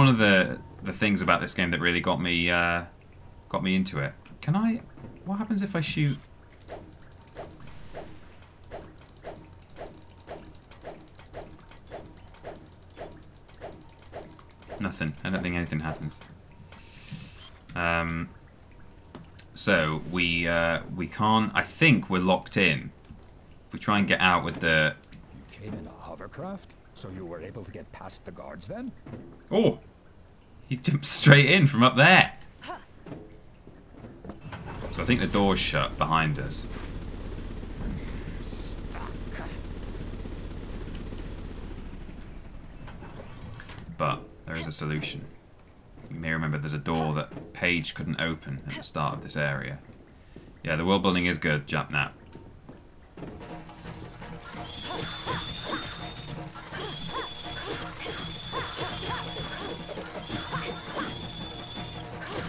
of the things about this game that really got me into it. Can I? What happens if I shoot? Nothing. I don't think anything happens. So we can't. I think we're locked in. If we try and get out with the. You came in a hovercraft, so you were able to get past the guards then? Oh, he jumped straight in from up there. So I think the door's shut behind us. But there is a solution. You may remember there's a door that Paige couldn't open at the start of this area. Yeah, the world building is good, Japnap.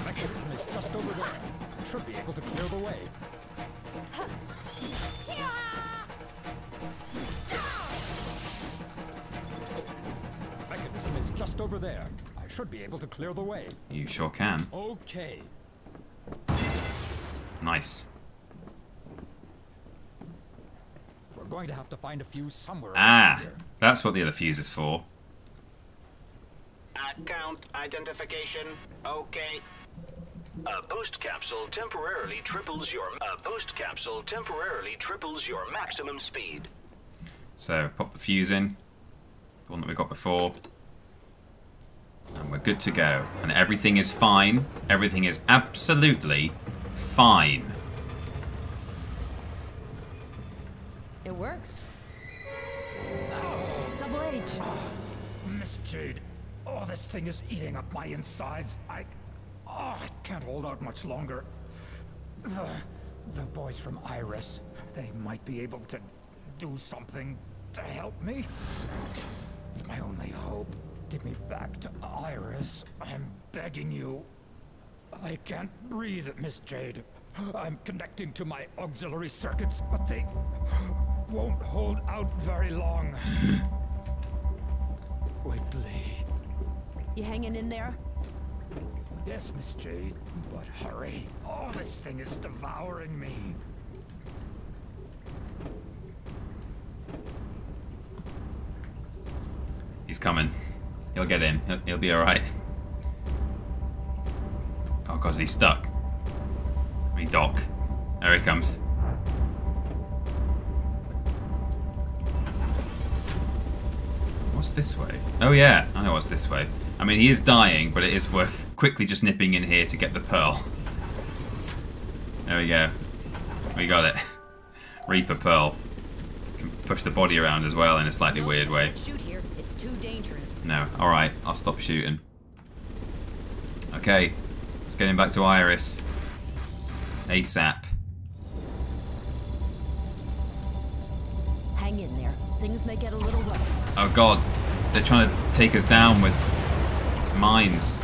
Mechanism is just over there. Should be able to clear the way. Mechanism is just over there. I should be able to clear the way. You sure can. Okay. Nice. We're going to have to find a fuse somewhere. Ah, that's what the other fuse is for. Account identification. Okay. A boost capsule temporarily triples your maximum speed. So pop the fuse in, the one that we got before, and we're good to go. And everything is fine. Everything is absolutely fine. It works. Double H. Miss Jade, oh, this thing is eating up my insides. I can't hold out much longer. The boys from Iris, they might be able to do something to help me. It's my only hope. Get me back to Iris. I'm begging you. I can't breathe, Miss Jade. I'm connecting to my auxiliary circuits, but they won't hold out very long. Quickly. You hanging in there? Yes, Miss Jade, but hurry. Oh, this thing is devouring me. He's coming. He'll get in. He'll be alright. Oh, God, he's stuck. I mean, Doc. There he comes. What's this way? Oh, yeah. I know what's this way. I mean, he is dying, but it is worth quickly just nipping in here to get the pearl. There we go. We got it. Reaper pearl. Can push the body around as well in a slightly weird way. Can't shoot here. It's too dangerous. No. Alright, I'll stop shooting. Okay. Let's get him back to Iris. ASAP. Hang in there. Things may get a little rough. Oh, God. They're trying to take us down with mines.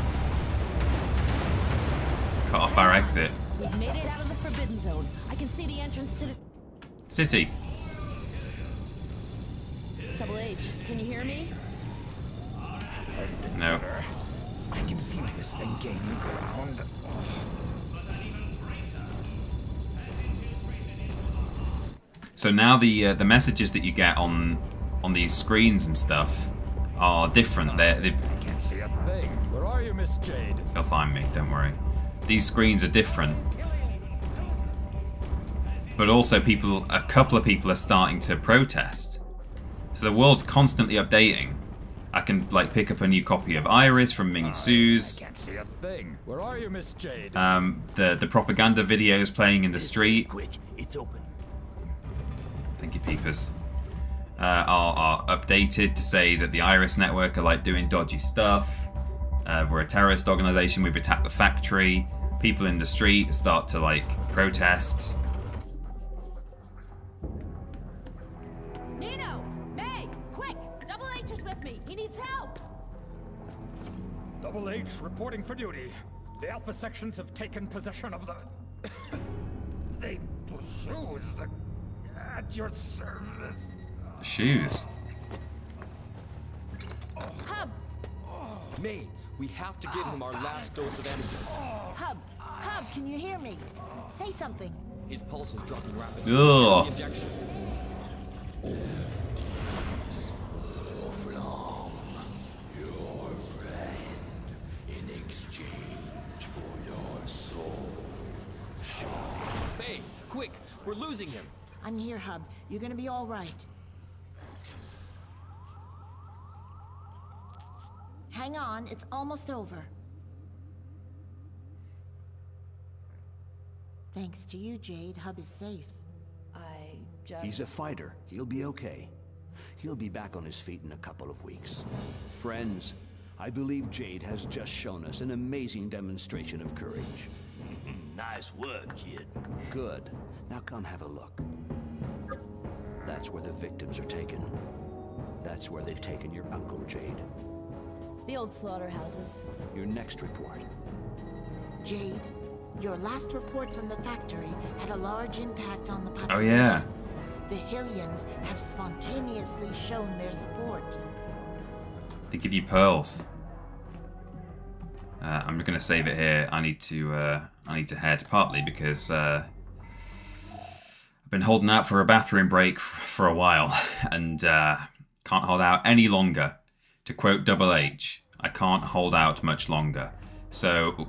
Cut off our exit. We've made it out of the Forbidden Zone. I can see the entrance to the City. Double H, can you hear me? No. I can feel this thing gaining ground. So now the messages that you get on these screens and stuff are different. They Can't see a thing. Where are you, Miss Jade? They'll find me, don't worry. These screens are different. But also a couple of people are starting to protest. So the world's constantly updating. I can like pick up a new copy of Iris from Ming Su's. I can't see a thing. Where are you, Miss Jade? The propaganda videos playing in the street. Quick, it's open. Thank you, peepers. Are updated to say that the Iris network are like doing dodgy stuff. We're a terrorist organization. We've attacked the factory. People in the street start to like protest. Nino! May! Quick! Double H is with me. He needs help. Double H reporting for duty. The Alpha sections have taken possession of the... the shoes at your service. The shoes. Hub! May, we have to give him our last dose of antidote. Hub, can you hear me? Say something. His pulse is dropping rapidly. Ugh. Injection. From your friend in exchange for your soul. May, quick! We're losing him. I'm here, Hub. You're gonna be all right. Hang on, it's almost over. Thanks to you, Jade, Hub is safe. He's a fighter. He'll be okay. He'll be back on his feet in a couple of weeks. Friends, I believe Jade has just shown us an amazing demonstration of courage. Nice work, kid. Good. Now come have a look. That's where the victims are taken. That's where they've taken your uncle, Jade. The old slaughterhouses. Your next report. Jade, your last report from the factory had a large impact on the population. Oh yeah. The Hylians have spontaneously shown their support. They give you pearls. I'm gonna save it here. I need to head, partly because I've been holding out for a bathroom break for a while and can't hold out any longer. To quote Double H, I can't hold out much longer. So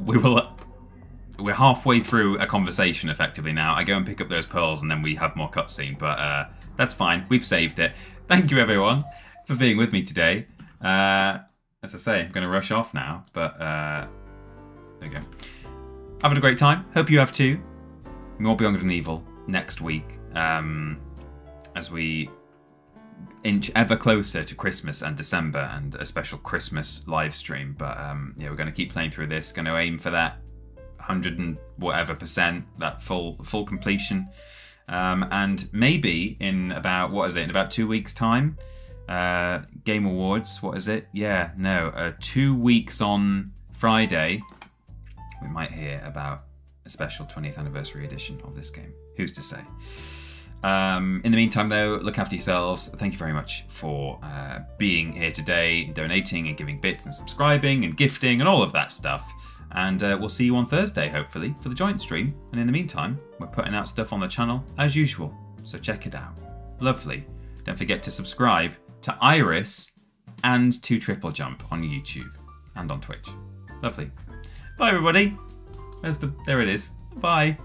we're halfway through a conversation effectively now. I go and pick up those pearls and then we have more cutscene, but that's fine. We've saved it. Thank you everyone for being with me today. As I say, I'm going to rush off now, but there we go. Having a great time. Hope you have too. More Beyond Good and Evil next week as we inch ever closer to Christmas and December and a special Christmas live stream. But yeah, we're going to keep playing through this. Going to aim for that 100 and whatever %, that full completion. And maybe in about, what is it, in about 2 weeks time, Game Awards, what is it? Yeah, no, 2 weeks on Friday, we might hear about a special 20th anniversary edition of this game. Who's to say? In the meantime, though, look after yourselves. Thank you very much for being here today, donating and giving bits and subscribing and gifting and all of that stuff. And we'll see you on Thursday, hopefully, for the joint stream. And in the meantime, we're putting out stuff on the channel as usual, so check it out. Lovely. Don't forget to subscribe to Iris and to TripleJump on YouTube and on Twitch. Lovely. Bye, everybody. There it is. Bye.